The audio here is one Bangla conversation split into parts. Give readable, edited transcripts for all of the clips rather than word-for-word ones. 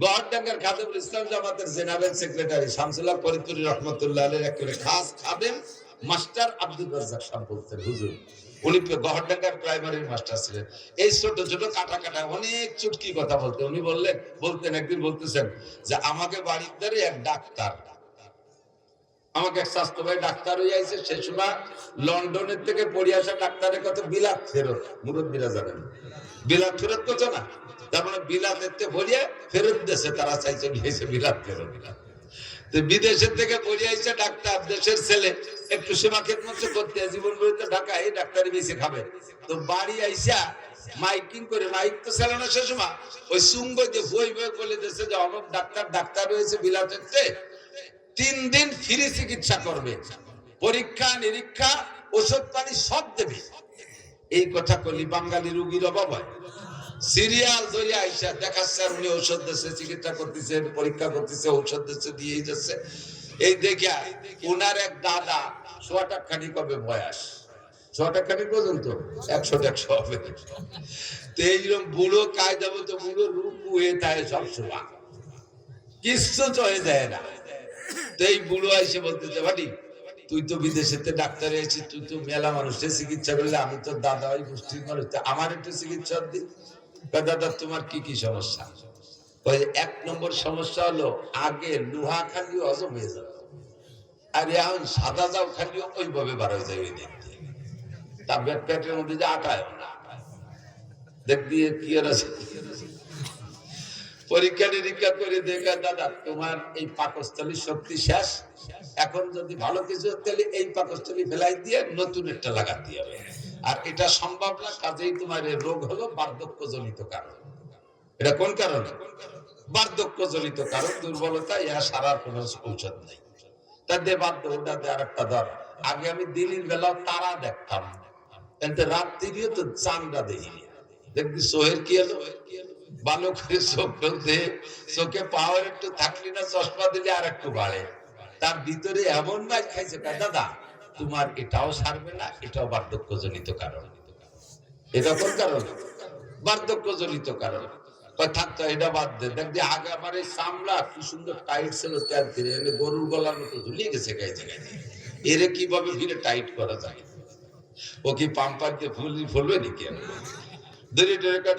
গহরডাঙ্গার খাদেমুল ইসলাম জামাতের জেনারেল সেক্রেটারি শামসুল্লাহ ফরিদপুরি রহমতুল্লাহ আলাইহির একেবারে খাস খাদেম মাস্টার আব্দুল রাজ্জাক সাহেব বলতেন, হুজুর উনি গহরডাঙ্গার প্রাইমারির মাস্টার ছিলেন। এই ছোট ছোট কাটা কাটা অনেক চুটকি কথা বলতেন। উনি বলতেন একদিন বলতেছেন যে আমাকে বাড়ির ধারে এক ডাক্তার, আমাকে এক স্বাস্থ্য ভাই ডাক্তার হয়ে আইছে, সে সময় লন্ডনের থেকে পড়ে আসা ডাক্তারের কত বিলাত ফেরত, মুরব্বীরা জানেন বিলাত ফেরত কত না, তার মানে বিলাতের থেকে ভরিয়ে ফেরত দেশে তারা চাইছে গিয়েছে বিলাত ফেরত। তো বিদেশের থেকে পড়ে আইছে ডাক্তার, দেশের ছেলে, একটু সেবা খেদমত করতে জীবন গড়িতে ঢাকা, এই ডাক্তারি বেশি খাবে। তো বাড়ি আইসা মাইকিং করে, মাইক তো চালানো সে সময়, ওই সুঙ্গ যে বই বই বলে দিয়েছে যে অমুক ডাক্তার রয়েছে বিলাতের, 3 দিন ফ্রি চিকিৎসা করবে, পরীক্ষা নিরীক্ষা ওষুধ পানি সব দেবে। এই কথা কলি বাঙালি রুগীর অভাব হয়। সিরিয়াল ধরে আইসা দেখাচ্ছে আর উনি ঔষধ দিচ্ছে, চিকিৎসা করতেছে, পরীক্ষা করতেছে, ঔষধ দিচ্ছে, দিয়েই যাচ্ছে। এই দেখে ওনার এক দাদা সোয়াটা খানিক হবে বয়স, সোয়াটা খানিক পর্যন্ত 100 হবে। তো এইরকম বুড়ো কায়দা মতো বুড়ো রূপ হয়ে থাকে সবসময়, কিচ্ছু চয়ে যায় না। তো এই বুড়ো এসে বলতেছে, ভাটি তুই তো বিদেশেতে ডাক্তার এসেছিস, তুই তো মেলা মানুষের চিকিৎসা করলে, আমি তো দাদা ওই গোষ্ঠীর মানুষ, আমার একটু চিকিৎসা দিই। দাদা তোমার কি কি সমস্যা? 1 নম্বর সমস্যা হলো আগে লোহা খালিও হজম হয়ে যাবে, আর এখন সাদা যাও খালিও ওইভাবে বার হয়ে যাবে দেখতে, তার পেটের মধ্যে যে আটায় না দেখ দিয়ে কি আছে। পরীক্ষা নিরীক্ষা করে দেখা, দাদা তোমার এই পাকস্থলী শক্তি শেষ, এখন যদি ভালো কিছু তাহলে এই পাকস্থলী ফেলাই দিয়ে নতুন একটা লাগাতে হবে, আর এটা সম্ভব না, কাজেই তোমার এই রোগ হলো বার্ধক্যজনিত কারণ। এটা কোন কারণে? বার্ধক্যজনিত কারণ, দুর্বলতা, ইহা সারার কোনো ঔষধ নেই। তা দে বাধ্য, ওটা দে আর একটা ধর। আগে আমি দিনের বেলা তারা দেখতাম, কিন্তু রাত্রিও তো চাঁদটা দেখি, দেখবি সোহের কি হলো, ভালো করে চোখ ফেলতে, চোখে পাওয়ার একটু থাকলি না, চশমা দিলে আর একটু বাড়ে। তার ভিতরে এমন মাছ খাইছে, দাদা তোমার এটাও সারবে না, এটাও বার্ধক্যজনিত কারণ। এটা কোন কারণ? বার্ধক্যজনিত কারণ। থাকতো এটা বাদ দে, দেখবি আগে আমার এই চামড়া কি সুন্দর টাইট ছিল, তেল ফিরে এনে গরুর গলার মতো ঝুলিয়ে গেছে গাইছে গাইছে, এরে কিভাবে ফিরে টাইট করা যায়? ও কি পাম্পার দিয়ে ফুলবে নাকি?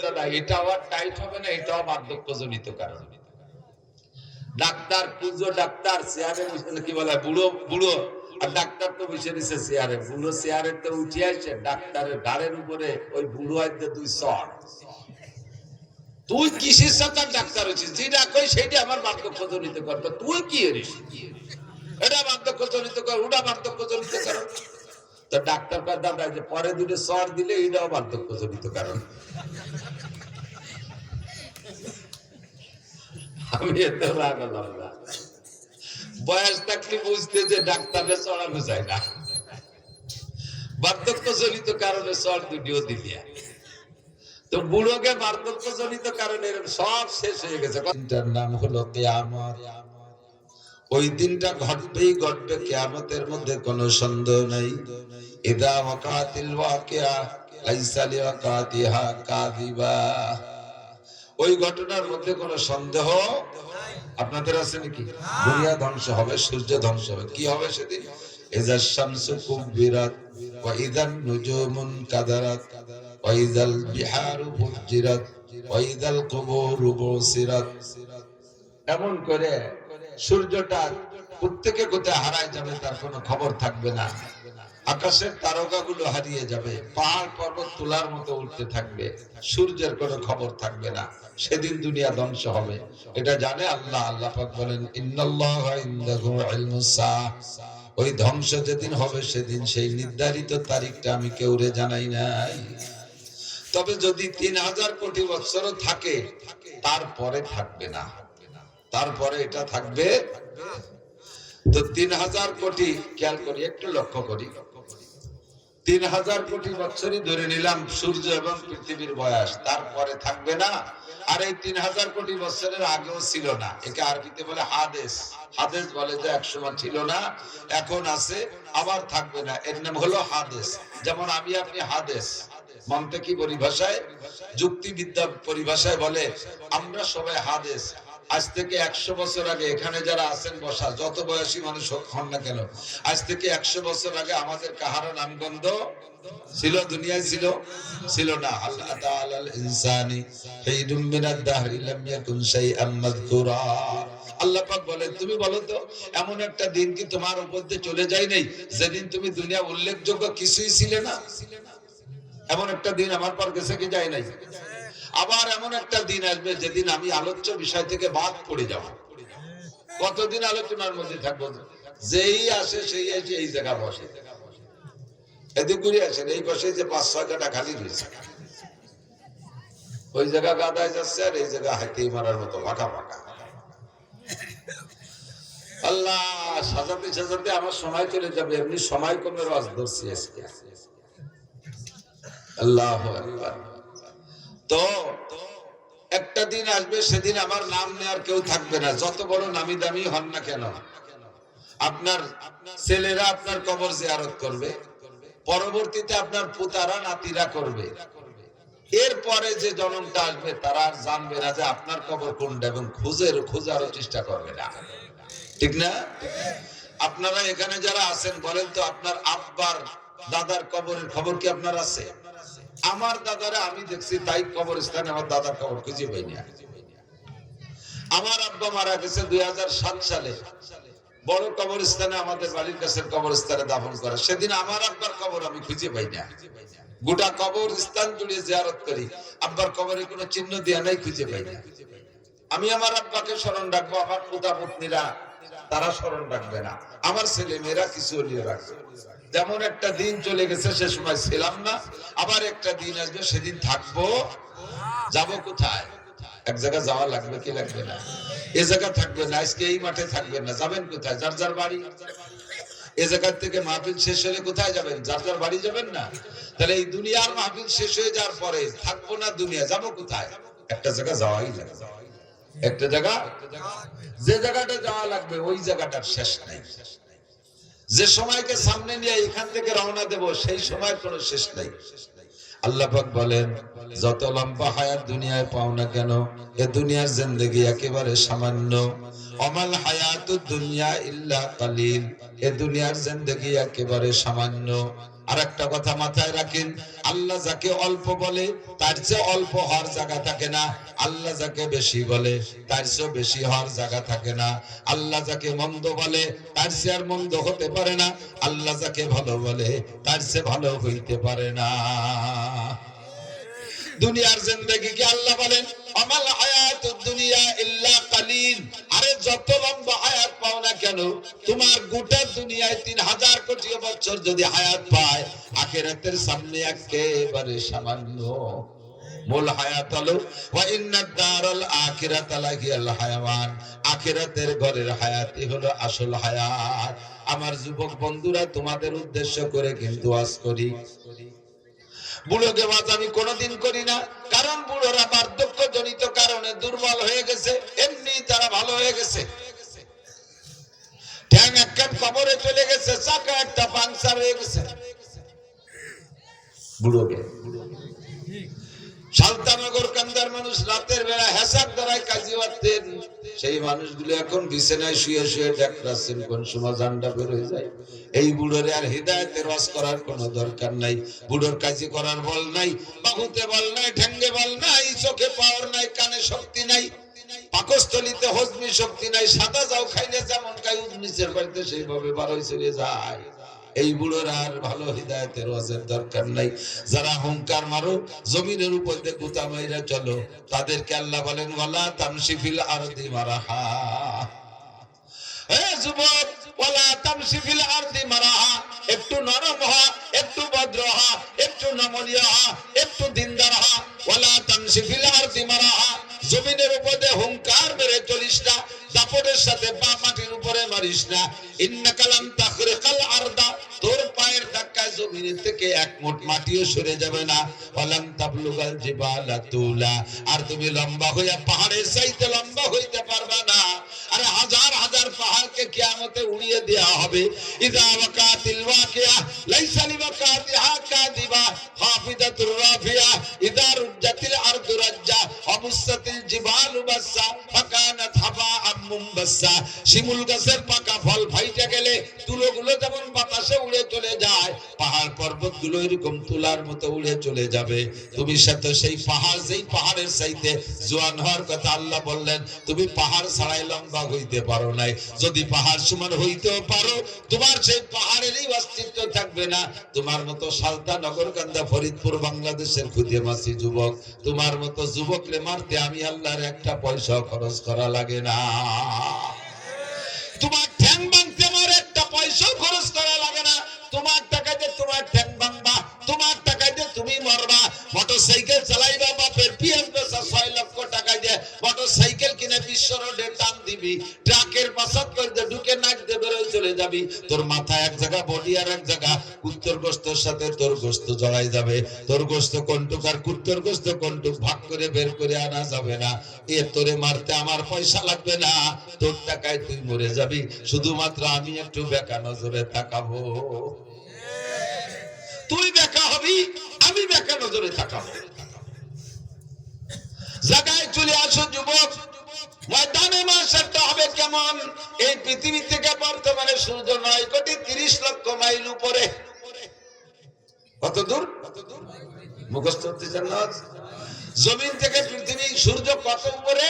দাদা এটাও আর টাইট হবে না, এটাও বার্ধক্যজনিত কারণ। ডাক্তার পুজো ডাক্তার চেয়ারে বসে, কি বলে বুড়ো বুড়ো, আর ডাক্তার তো বসে দিচ্ছে চেয়ারে, বুড়ো চেয়ারে তো উঠে আসছে, ডাক্তারের ঘাড়ের উপরে ওই বুড়ো আইতে 2 চড়। তুই কিসের সাথে ডাক্তার হচ্ছিস? যেটা কই সেইটা আমার বার্ধক্যজনিত কারণ, তুই কি এরিস? এটা বার্ধক্যজনিত কারণ, ওটা বার্ধক্যজনিত কারণ। তো ডাক্তার দাদা যে পরে 2 চড় দিলে এটাও বার্ধক্যজনিত কারণ। আমি এত রাগলাম না, বয়স থাকলে বুঝতে যে ডাক্তারে চড়ানো যায় না, বার্ধক্যজনিত কারণে চড় 2টিও দিলিয়া। তো বুড়োকে বার্ধক্যজনিত কারণে সব শেষ হয়ে গেছে। দিনটার নাম হলো কিয়ামত। ওই দিনটা ঘটবেই ঘটবে, কিয়ামতের মধ্যে কোনো সন্দেহ নাই। ইদা ওয়াকাতিল ওয়াকিয়া লাইসা লিওয়াকাতিহা কাযিবা। ওই ঘটনার মধ্যে কোনো সন্দেহ আপনাদের আছে নাকি? দুনিয়া ধ্বংস হবে, সূর্য ধ্বংস হবে। কি হবে সেদিন? ইযা শামসু কুবিরাত ওয়া ইযান নুজুমুন কাদারাত ওয়া ইযাল বিহারু ফুজ্জিরাত ওয়া ইযাল কুবুরু বুসিরাত। এমন করে সূর্যটা প্রত্যেকে কোথায় হারায় যাবে, তার কোনো খবর থাকবে না। আকাশের তারকাগুলো হারিয়ে যাবে, পাহাড় পর্বত তুলার মতো উঠতে থাকবে, সূর্যের কোনো খবর থাকবে না। সেদিন দুনিয়া ধ্বংস হবে, এটা জানে আল্লাহ। আল্লাহ পাক বলেন, ইন্নাল্লাহা ইনদাহু ইলমুস সাআহ। ওই ধ্বংস যেদিন হবে সেদিন সেই নির্ধারিত তারিখটা আমি কেউরে জানাই নাই। তবে যদি 3000 কোটি বছর থাকে, তারপরে থাকবে না, তারপরে এটা থাকবে। তো 3000 কোটি খেয়াল করি, একটু লক্ষ্য করি, 3000 কোটি বছরই ধরে নিলাম সূর্য এবং পৃথিবীর বয়স, তারপরে থাকবে না। আর এই 3000 কোটি বছরের আগেও ছিল না, একে আরবিতে বলে হাদেস। হাদেস বলে যে একসময় ছিল না, এখন আছে, আবার থাকবে না, এর নাম হলো হাদেস। যেমন আমি আপনি হাদেস, মন্তেকি পরিভাষায়, যুক্তিবিদ্যা পরিভাষায় বলে আমরা সবাই হাদেস। আজ থেকে 100 বছর আগে এখানে যারা আছেন বসা, যত বয়সী মানুষ হন না কেন, আজ থেকে 100 বছর আগে আমাদের কাহারও নামগন্ধ ছিল? দুনিয়ায় ছিল? ছিল না। আল্লাহ তাআলাল ইনসানি হিদুম মিনাদ দাহরি লাম ইয়াকুন শাইআম মাযকুরা। আল্লাহ পাক বলেন, তুমি বলো তো এমন একটা দিন কি তোমার উপর দিয়ে চলে যায় নাই যেদিন তুমি দুনিয়া উল্লেখযোগ্য কিছুই ছিলে না? এমন একটা দিন আমার পর গেছে কি যায় নাই? আবার এমন একটা দিন আসবে যেদিন আমি আলোচ্য বিষয় থেকে বাদ পড়ে যাব। কতদিন আলোচনার মধ্যে থাকবো? যেই আসে সেই এসে এই জায়গা বসে, এদিক ঘুরে আসেন, এই পাশে যে 5-6 কাটা খালি রয়েছে, ওই জায়গা গাদায় যাচ্ছে আর এই জায়গা হাইতেই মারার মতো ফাঁকা ফাঁকা। আল্লাহ, সাজাতে সাজাতে আমার সময় চলে যাবে, এমনি সময় কমে রস ধরছি আজকে। আল্লাহু আকবার। তো একটা দিন আসবে, সেদিন আমার নাম নেওয়ার কেউ থাকবে না, যত বড় নামি দামি হন না কেন। আপনার ছেলেরা আপনার কবর জিয়ারত করবে, পরবর্তীতে আপনার পুতারা নাতিরা করবে, এরপরে যে জনমটা আসবে তারা আর জানবে না যে আপনার কবর কোনটা, এবং খোঁজারও চেষ্টা করবে না, ঠিক না? আপনারা এখানে যারা আছেন বলেন তো, আপনার আব্বার দাদার কবরের খবর কি আপনার আছে? আমার দাদারা আমি দেখছি তাই কবরস্থানে আমার দাদার কবর খুঁজে পাই না। আমার আব্বা মারা গেছে 2007 সালে, বড় কবরস্থানে আমাদের বাড়ির কাছে কবরস্থানে দাফন করা, সেদিন আমার আব্বার কবর আমি খুঁজে পাই না। গোটা কবরস্থান জুড়ে জিয়ারত করি, আব্বার কবরে কোনো চিহ্ন দেয়া নাই, খুঁজে পাই না। আমি আমার আব্বাকে স্মরণ রাখবো, আমার পুতা পত্নীরা তারা স্মরণ রাখবে না, আমার ছেলে মেয়েরা কিছু হলিয়ে রাখবে। যেমন একটা দিন চলে গেছে, সে সময় ছিলাম না, আবার একটা দিন আসবে, সেদিন থাকবো। যাব কোথায়? এক জায়গা যাওয়া লাগবে কি লাগবে না? এ জায়গা থাকবে না, আজকে এই মাঠে থাকবেন না, যাবেন কোথায়? যার যার বাড়ি। এ জায়গা থেকে মাহফিল শেষ হলে কোথায় যাবেন? যার যার বাড়ি যাবেন না? তাহলে এই দুনিয়ার মাহফিল শেষ হয়ে যাওয়ার পরে থাকবো না, দুনিয়া যাব কোথায়? একটা জায়গা যাওয়াই লাগবে, একটা জায়গা, যে জায়গাটা যাওয়া লাগবে ওই জায়গাটার শেষ নাই। যে সময়কে সামনে নিয়ে এখান থেকে রওনা দেব, সেই সময় কোনো শেষ নাই। আল্লাহ পাক বলেন, যত লম্বা হায়াত দুনিয়ায় পাও না কেন, এ দুনিয়ার জিন্দেগি একেবারে সামান্য। অমাল হায়াতুদ দুনিয়া ইল্লা কালিল, এ দুনিয়ার জিন্দেগি একেবারে সামান্য। আর একটা কথা মাথায় রাখেন, আল্লাহ যাকে অল্প বলে তার চেয়ে অল্প হওয়ার জায়গা থাকে না, আল্লাহ যাকে বেশি বলে তার চেয়ে বেশি হওয়ার জায়গা থাকে না। আল্লাহ যাকে মন্দ বলে তার চেয়ে আর মন্দ হতে পারে না, আল্লাহ যাকে ভালো বলে তার চেয়ে ভালো হইতে পারে না। দুনিয়ার জিন্দেগি কি আল্লাহ বলেন আমাল হায়াতুদ দুনিয়া ইল্লা কালিল, আরে যত লম্বা হায়াত পাও না কেন, তোমার গোটা দুনিয়ায় 3000 কোটি বছর যদি হায়াত পায়, আখিরাতের সামনে একেবারে সামান্য। মূল হায়াত হলো ওয়া ইন্নাদ দারাল আখিরাতা লাহিয়াল হায়াওয়ান, আখিরাতের ঘরের হায়াতই হলো আসল হায়াত। আমার যুবক বন্ধুরা, তোমাদের উদ্দেশ্য করে কিন্তু ওয়াজ করি। বুড়োকে ওয়াজ আমি কোনোদিন করি না, কারণ বুড়োরা বার্ধক্য জনিত কারণে দুর্বল হয়ে গেছে, এমনি তারা ভালো হয়ে গেছে। ঠ্যাং একখান কবরে চলে গেছে, চাকা একটা পাংচার হয়ে গেছে। বুড়োকে সালতানগর কান্দার মানুষ রাতের বেলা হেসাক দ্বারায় কাজী হতেন, সেই মানুষগুলো এখন বিছানায় শুয়ে শুয়ে দেখতেছেন কোন সময় জানটা বের হয়ে যায়। এই বুড়োরে আর হিদায়াতের ওয়াজ করার কোনো দরকার নাই। বুড়োর কাজী করার বল নাই, বাহুতে বল নাই, ঠ্যাঙ্গে বল নাই, চোখে পাওয়ার নাই, কানে শক্তি নাই, পাকস্থলিতে হজমি শক্তি নাই। সাদা যাও খাইলে যেমন খাই, নিচের বাড়িতে সেইভাবে বারোই চলে যায়। এই বুড়োর আর ভালো হিদায়াতের ওয়াজের দরকার নাই। যারা হুঙ্কার মারো, জমিনের উপর দিয়ে গুতা মাইরা চলো, তাদেরকে আল্লাহ বলেন ওয়ালা তামশি ফিল আরদি মারাহা। হে যুবক, ওয়ালা তামশি ফিল আরদি মারাহা, একটু নরম হ, একটু ভদ্র হ, একটু নমনীয় হ, একটু দিনদার হ। ওয়ালা তামশি ফিল আরদি মারাহা, জমিনের উপর দিয়ে হুঙ্কার মেরে চলিস না, দাপটের সাথে পা মাটির উপরে মারিস না। ইন্নাকা লাম তাখরিকাল আরদা, তোর পায়ের ধাক্কায় জমিনের থেকে এক মুঠ মাটিও সরে যাবে না। ওয়ালাম তাবলুগাল জিবালা তুলা, আর তুমি লম্বা হইয়া পাহাড়ের চাইতে লম্বা হইতে পারবা না। আরে হাজার হাজার পাহাড়কে কিয়ামতে উড়িয়ে দেয়া হবে। ইযা ওয়াকাতিল ওয়াকিয়া লাইসা লিওয়াকাতিহা কাযিবা খাফিদাতুর রাফিয়া ইযা রুজ্জাতিল আরদু রাজ্জা ওয়া বুসাতিল জিবালু বাসসা ফাকানাত মুমবাসা, শিমুল গাছের পাকা ফল ফাইটে গেলে তুলোগুলো যেমন বাতাসে উড়ে চলে যায়, পাহাড় পর্বত গুলো এরকম তুলার মতো উড়ে চলে যাবে। তুমি সাথে সেই পাহাড়, যেই পাহাড়ের চাইতে জোয়ান হওয়ার কথা আল্লাহ বললেন, তুমি পাহাড় ছাড়াই লম্বা হইতে পারো নাই। যদি পাহাড় সমান হইতেও পারো, তোমার সেই পাহাড়েরই অস্তিত্ব থাকবে না। তোমার মতো সালতা, নগরকান্দা, ফরিদপুর, বাংলাদেশের খুদেমাসি যুবক, তোমার মতো যুবকরে মারতে আমি আল্লাহর একটা পয়সা খরচ করা লাগে না। তোমার ঠ্যাং ভাঙতে আমার একটা পয়সা খরচ করা লাগে না। তোমার টাকা দিয়ে তোমার ঠ্যাং ভাঙবা, তোমার টাকা দিয়ে তুমি মরবা। মোটরসাইকেল চালাইবা, বাপের পিএস বেচা 6 লক্ষ টাকা দিয়ে মোটরসাইকেল কিনে বিশ্ব রোডে টান দিবি, ট্রাকের পাশাত করে ঢুকে নাক দিয়ে বেরোয় চলে যাবি। তোর মাথা এক জায়গা, বডি আর এক জায়গা। কুত্তর গোশতের সাথে তোর গোশত জড়াই যাবে। তোর গোশত কোনটুক আর কুত্তর গোশত কোনটুক ভাগ করে বের করে আনা যাবে না। এ তোরে মারতে আমার পয়সা লাগবে না, তোর টাকায় তুই মরে যাবি। শুধুমাত্র আমি একটু বেকা নজরে তাকাবো, তুই বেকা হবি, আমি বেকা নজরে তাকাবো। জায়গায় চলে আসো যুবক, ময়দানে মাশাআল্লাহ হবে কেমন? এই পৃথিবী থেকে বর্তমানে সূর্য 9,30,00,000 মাইল উপরে। কত দূর? মুখস্থ হতে চান না? জমিন থেকে পৃথিবী, সূর্য কত উপরে?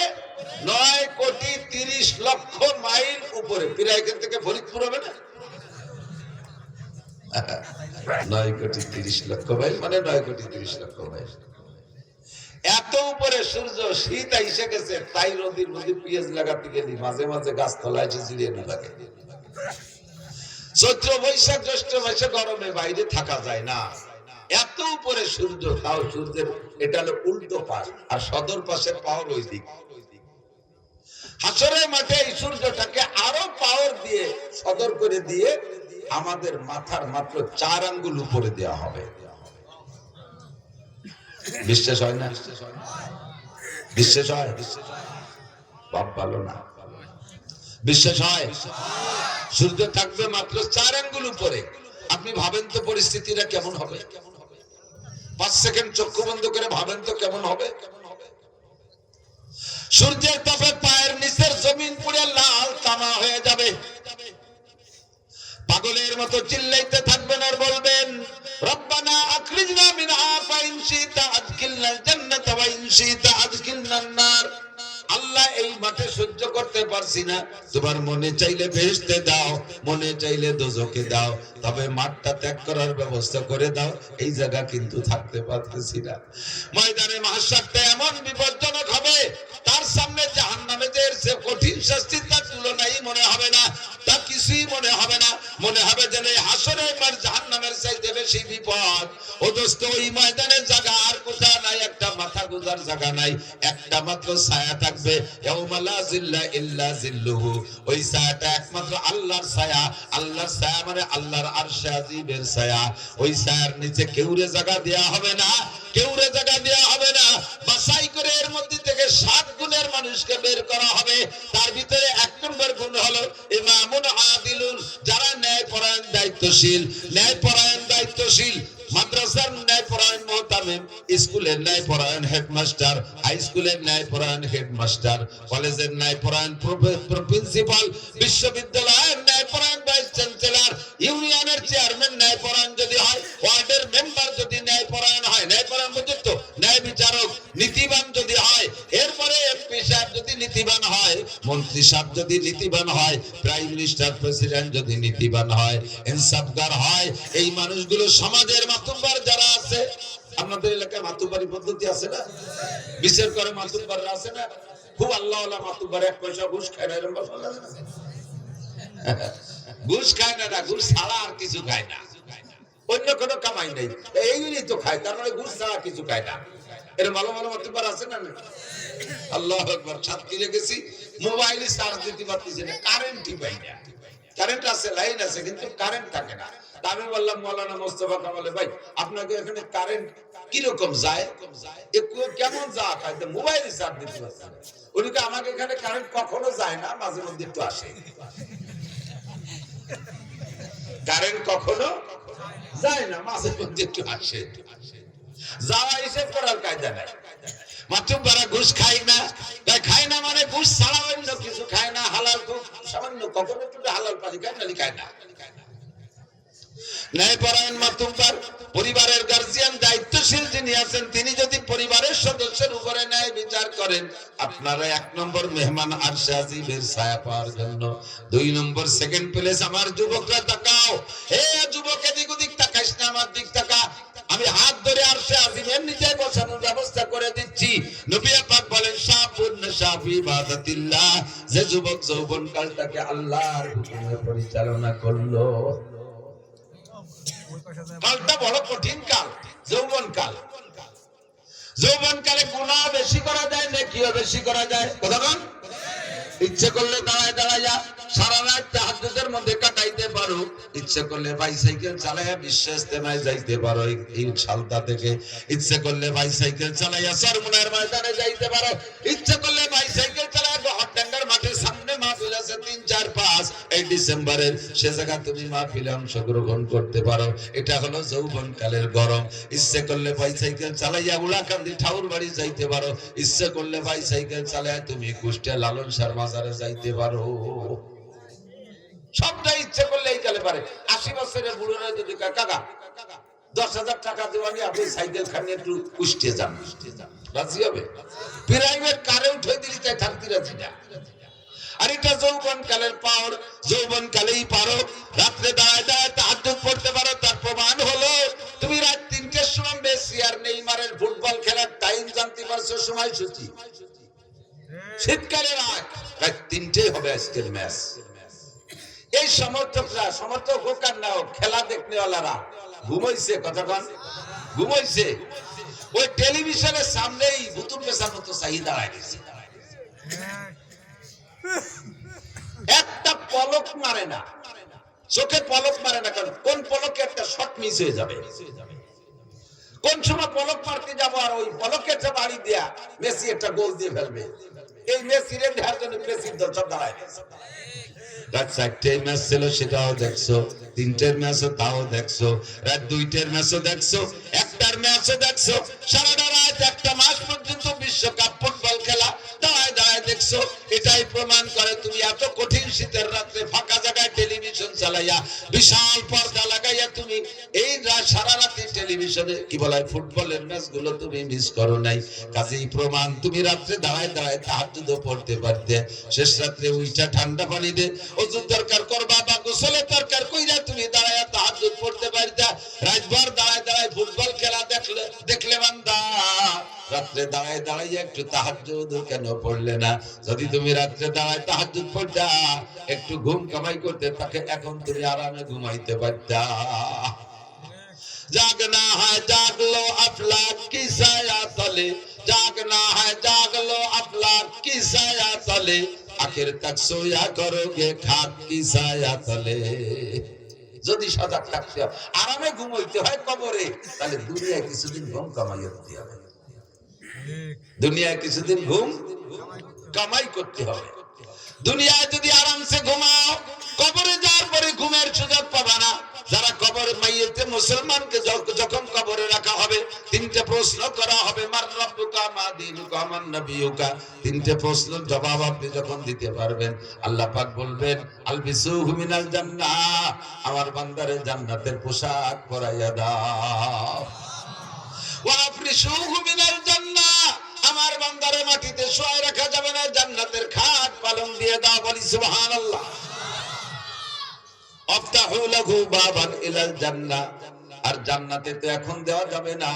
9,30,00,000 মাইল উপরে। প্রায় এখান থেকে ফরিদপুর হবে না? 9,30,00,000 মাইল মানে 9,30,00,000 মাইল। এত উপরে সূর্য, শীত আইসে গেছে, তাই নদীর মধ্যে পেঁয়াজ লাগাতে গেলি মাঝে মাঝে গাছ তলায় জিরিয়ে না লাগে। চৈত্র, বৈশাখ, জ্যৈষ্ঠ মাসে গরমে বাইরে থাকা যায় না, এত উপরে সূর্য। তাও সূর্যের এটা হলো উল্টো পাশ, আর সদর পাশের পাওয়ার ওই দিক। হাসরের মাঠে এই সূর্যটাকে আরো পাওয়ার দিয়ে সদর করে দিয়ে আমাদের মাথার মাত্র 4 আঙ্গুল উপরে দেওয়া হবে। বিশ্বাস হয় না? বিশ্বাস হয়? বাপ ভালো না, বিশ্বাস হয়? সূর্য থাকবে মাত্র 4 আঙ্গুল উপরে। আপনি ভাবেন তো পরিস্থিতিটা কেমন হবে? 5 সেকেন্ড চক্ষু বন্ধ করে ভাবেন তো কেমন হবে? সূর্যের তাপে পায়ের নিচের জমিন পুড়ে লাল তামা হয়ে যাবে। পাগলের মতো চিল্লাইতে থাকবেন আর বলবেন, রব্বানা আখরিজনা মিনহা ফাইন শিতা আদখিলনাল জান্নাতা ওয়া ইন শিতা আদখিলনান নার। আল্লাহ, এই মাঠে সহ্য করতে পারছি না, তোমার মনে চাইলে বেহেশতে দাও, মনে চাইলে দোজখে দাও, তবে মাঠটা ত্যাগ করার ব্যবস্থা করে দাও। এই জায়গা কিন্তু থাকতে পারতেছি না। ময়দানে মাহশারটা এমন বিপজ্জনক হবে, তার সামনে জাহান্নামে যে কঠিন শাস্তি তার তুলনাই মনে হবে না, তা কিছুই মনে হবে না। মনে হবে যেন এই হাসরের মাঠ জাহান্নামের চাইতে বেশি বিপদ। ও দোস্ত, ওই ময়দানের জায়গা আর কোথাও নাই, একটা মাথা গোজার জায়গা নাই, একটা মাত্র ছায়া থাকবে। ইয়াউমা লা জিল্লা ইল্লা জিল্লুহু, ওই ছায়াটা একমাত্র আল্লাহর ছায়া। আল্লাহর ছায়া মানে আল্লাহর আরশে আজিমের ছায়া। ওই ছায়ার নিচে কেউরে জায়গা দেয়া হবে না, কেউরে জায়গা দেয়া হবে না। বাছাই করে এর মধ্যে থেকে 7 গুণের মানুষকে বের করা হবে। তার ভিতরে 1 নম্বর গুণ হলো ইমামুন আদিলুন, যারা ন্যায়পরায়ণ, দায়িত্বশীল। ন্যায়পরায়ণ, দায়িত্বশীল। মাদ্রাসার ন্যায়পরায়ণ মুহতামিম, স্কুলের ন্যায়পরায়ণ হেডমাস্টার, হাই স্কুলের ন্যায়পরায়ণ হেডমাস্টার, কলেজের ন্যায়পরায়ণ প্রিন্সিপাল, বিশ্ববিদ্যালয়ের ন্যায়পরায়ণ ভাইস চ্যান্সেলর, ইউনিয়নের চেয়ারম্যান ন্যায়পরায়ণ যদি হয়, ওয়ার্ডের মেম্বার যদি ন্যায়পরায়ণ হয়, ন্যায়পরায়ণ বুঝুন তো, ন্যায় বিচারক নীতিবান যদি হয়, এরপরে এমপি সাহেব যদি নীতিবান হয়, মন্ত্রী সাহেব যদি নীতিবান হয়, প্রাইম মিনিস্টার, প্রেসিডেন্ট যদি নীতিবান হয়, ইনসাফগার হয়, এই মানুষগুলো সমাজের মাতুব্বার যারা আছে। আপনাদের এলাকায় মাতুব্বারি পদ্ধতি আছে না? বিচার করে মাতুব্বাররা আছে না? খুব আল্লাহওয়ালা মাতুব্বার, 1 পয়সা ঘুষ খায় না, এরকম বলা যায় না? ঘুষ খায় না, ঘুষ ছাড়া আর কিছু খায় না, অন্য কোনো কামাই নাই, এইগুলি তো খায়, তার মানে ঘুষ ছাড়া কিছু খায় না। এর ভালো ভালো মাতুব্বার আছে না? আল্লাহু আকবার। সাতক্ষীরা গেছি, মোবাইলে চার্জ দিতে পারতেছি না, কারেন্টই পাই না। কারেন্ট আছে, লাইন আছে, কিন্তু কারেন্ট থাকে না। আমি বললাম মৌলানা মোস্তফা কামালে, ভাই আপনাকে এখানে কারেন্ট কিরকম যায়, কেমন যায়? মোবাইলে চার্জ দিতে পারছি না। উনিকে আমাকে এখানে কারেন্ট কখনো যায় না, মাঝে মধ্যে একটু আসে। কারেন্ট কখনো যায় না, মাঝে মধ্যে একটু আসে। যাওয়া হিসেব করার কায়দা নাই। মাতুব্বারা ঘুষ খায় না, খায় না মানে ঘুষ ছাড়া অন্য কিছু খায় না, হালাল শূন্য, কখনো একটু হালাল পানি খায় নালি খায় না। ন্যায়পরায়ণ মাতুব্বার, পরিবারের গার্জিয়ান দায়িত্বশীল যিনি আছেন, তিনি যদি পরিবারের সদস্যের উপরে ন্যায় বিচার করেন, আপনারা 1 নম্বর মেহমান আরশে আজিমের ছায়া পাওয়ার জন্য। 2 নম্বর সেকেন্ড প্লেস। আমার যুবকরা তাকাও, হে যুবক, এদিক ওদিক তাকাইস না, আমার দিক তাকা। আমি হাত ধরে আরশে আজিমের নিচে বসানোর ব্যবস্থা করে দিচ্ছি। নবী পাক বলেন, শাবুন শাফি ইবাদাতিল্লাহ, যে যুবক যৌবনকালটাকে আল্লাহর হুকুমে পরিচালনা করলো। কালটা বড় কঠিন কাল, যৌবন কাল। যৌবন কালে গুনাহ বেশি করা যায়, নেকিও বেশি করা যায়। কথা বল। ইচ্ছে করলে দাঁড়ায় দাঁড়াইয়া সারা রাত তাহাজ্জুদের মধ্যে কাটাইতে পারো, ইচ্ছে করলে বাইসাইকেল চালাইয়া বিশ্ব ইস্তেমায় যাইতে পারো এই সালতা থেকে, ইচ্ছে করলে বাইসাইকেল চালাইয়া চরমুনার ময়দানে যাইতে পারো, ইচ্ছে করলে বাইসাইকেল চালাইয়া গহরডাঙ্গার মাঠের সামনে মাহফিল আছে 3, 4, 5 এই ডিসেম্বরের, সে জায়গা তুমি মাহফিলে অংশগ্রহণ করতে পারো। এটা হলো যৌবনকালের গরম। ইচ্ছে করলে বাইসাইকেল চালাইয়া উলাকান্দি ঠাউর বাড়ি যাইতে পারো, ইচ্ছে করলে বাইসাইকেল চালাইয়া তুমি কুষ্টিয়া লালন শাহর মাজারে যাইতে পারো। সবটা ইচ্ছে করলে এই কালে পারে। 80 বছরের বুড়োরা যদি কাকা 10,000 টাকা দেওয়ানি, আপনি সাইকেল খানি একটু কুষ্টিয়া যান, রাজি হবে? প্রাইভেট কারে উঠে দিলি তাই থাকতে রাজি না। আর এটা যৌবন কালের পাওয়ার। যৌবন কালেই পারো রাত্রে দাঁড়ায় দাঁড়ায় তাহাজ্জুদ পড়তে পারো। তার প্রমাণ হলো তুমি রাত 3টের সময় মেসি আর নেইমারের ফুটবল খেলার টাইম জানতে পারছো, সময়সূচি। শীতকালে রাত 3টে হবে আজকের ম্যাচ। এই সমর্থকরা, সমর্থক হোক আর না হোক, খেলা দেখনেওয়ালারা ঘুমাইছে। কতক্ষণ ঘুমাইছে? ওই টেলিভিশনের সামনেই ভুতুম পেশার মতো চাহিদা দাঁড়ায় গেছে। একটা পলক মারে না, চোখে পলক মারে না। কারণ কোন পলকে একটা শট মিস হয়ে যাবে, কোন সময় পলক মারতে যাবো আর ওই পলকে একটা বাড়ি দেয়া মেসি একটা গোল দিয়ে ফেলবে। এই মেসির ঢার জন্য মেসির দল সব দাঁড়ায় গেছে। রাত 4টের ম্যাচ ছিল, সেটাও দেখছো। 3টের ম্যাচও তাও দেখছো। রাত 2টের ম্যাচও দেখছো, 1টার ম্যাচও দেখছো। সারাটা রাত 1টা মাস পর্যন্ত বিশ্বকাপ ফুটবল খেলা দাঁড়ায় দাঁড়ায় দেখছো। এটাই প্রমাণ করে তুমি এত কঠিন শীতের রাত্রে ফাঁকা জায়গায় টেলিভিশন চালাইয়া বিশাল পর্দা লাগাইয়া তুমি এই সারা রাতে টেলিভিশনে কি বলে ফুটবলের ম্যাচ গুলো তুমি মিস করো নাই। কাজেই প্রমাণ তুমি রাত্রে দাঁড়ায় দাঁড়ায় তাহাজ্জুদ পড়তে পারতে। শেষ রাত্রে উইটা ঠান্ডা পানি দে ওযুর দরকার করবা বা গোসলের দরকার কইরা তুমি দাঁড়ায় তাহাজ্জুদ পড়তে পারতা। রাতভর দাঁড়ায় দাঁড়ায় ফুটবল খেলা দেখলে বান্দা রাত্রে দাঁড়ায় দাঁড়ায় একটু তাহাজ্জুদ কেন পড়লে না? যদি তুমি রাত্রে দাঁড়ায় তাহাজ্জুদ পড়তা, একটু ঘুম কামাই করতে, তাকে এখন তুমি আরামে ঘুমাইতে পারতা। जागना है जाग लो अफलाक की साया तले, जागना है जाग लो अफलाक की साया तले, आखिर तक सोया करोगे खाक की साया तले। যদি সজাগ থাকতে হয়, আরামে ঘুমাইতে হয় কবরে, তাহলে দুনিয়ায় কিছুদিন ঘুম কামাই করতে হবে। দুনিয়ায় কিছুদিন ঘুম কামাই করতে হবে। দুনিয়ায় যদি আরামসে ঘুমাও, কবরে যাওয়ার পরে ঘুমের সুযোগ পাবা না। যারা কবরে মাইয়েতে মুসলমানকে যখন কবরে রাখা হবে, 3টে প্রশ্ন করা হবে, মার রব্বুকা মা দীনুকা মান নবিয়ুকা। 3টে প্রশ্নের জবাব আপনি যখন দিতে পারবেন, আল্লাহ পাক বলবেন আলবিসুহু মিনাল জান্নাহ, আমার বান্দারে জান্নাতের পোশাক পরাইয়া দাও। ওয়া আফরিশুহু মিনাল জান্নাহ, আমার বান্দারে মাটিতে শোয়ায় রাখা যাবে না, জান্নাতের খাট পালং দিয়ে দাও। বলি সুবহানাল্লাহ। আফতাহু লাহু বাবান ইলাল জান্নাহ, আর জান্নাতে তো এখন দেওয়া যাবে না,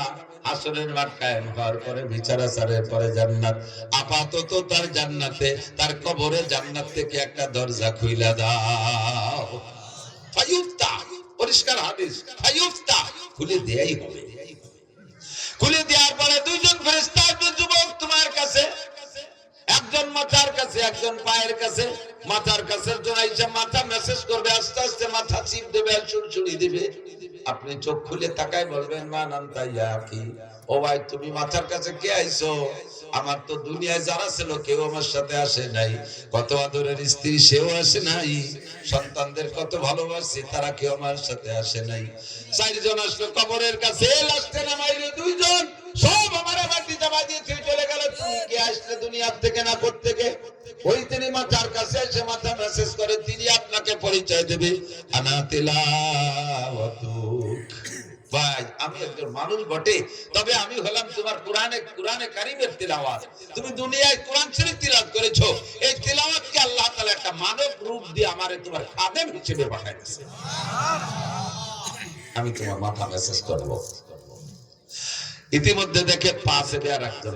হাসরের মাঠ কায়েম হওয়ার পরে বিচার আচারের পরে জান্নাত। আপাতত তার জান্নাতে, তার কবরে জান্নাত থেকে একটা দরজা খুইলা দাও। ফায়ুফতা, পরিষ্কার হাদিস, ফায়ুফতা, খুলে দেয়াই হবে। খুলে দেওয়ার পরে 2জন ফেরেশতা আসবে, যুবক তোমার কাছে, একজন মাথার কাছে, একজন পায়ের কাছে। মাথার কাছে জোড়াইছে, মাথা মেসেজ করবে, আস্তে আস্তে মাথা চিপ দেবে, চুলচুলি দিবে। আপনি চোখ খুলে তাকায় বলবেন মা নান্তা ইয়া কি, ও ভাই তুমি মাথার কাছে কে আইছো? আমার তো দুনিয়ায় যারা ছিল কেউ আমার সাথে আসে নাই। কত আদরের স্ত্রী, সেও আসে নাই। সন্তানদের কত ভালোবাসি, তারা কেউ আমার সাথে আসে নাই। 4জন আসলো কবরের কাছে, লাস্টে নামাইলো 2জন, সব আমার মাটি জমা দিয়ে চলে গেল। তুমি কে আসলে দুনিয়ার থেকে না করতে গে? ওই তিনি মাথার কাছে এসে মাথা মেসেজ করে, তিনি আপনাকে পরিচয় দেবে, আনা তিলাওয়াতুক। ভাই আমি একজন মানুষ বটে, তবে আমি হলাম তোমার কোরআনে কারীমের তিলাওয়াত। তুমি দুনিয়ায় কোরআন শরীফ তিলাওয়াত করেছো, এই তিলাওয়াতকে আল্লাহ তাআলা একটা মানব রূপ দিয়ে আমারে তোমার খাদেম হিসেবে পাঠাইছে। আমি তোমার মাথা মেসেজ করব। ইতিমধ্যে দেখে পাশে দেয়া রাখতো,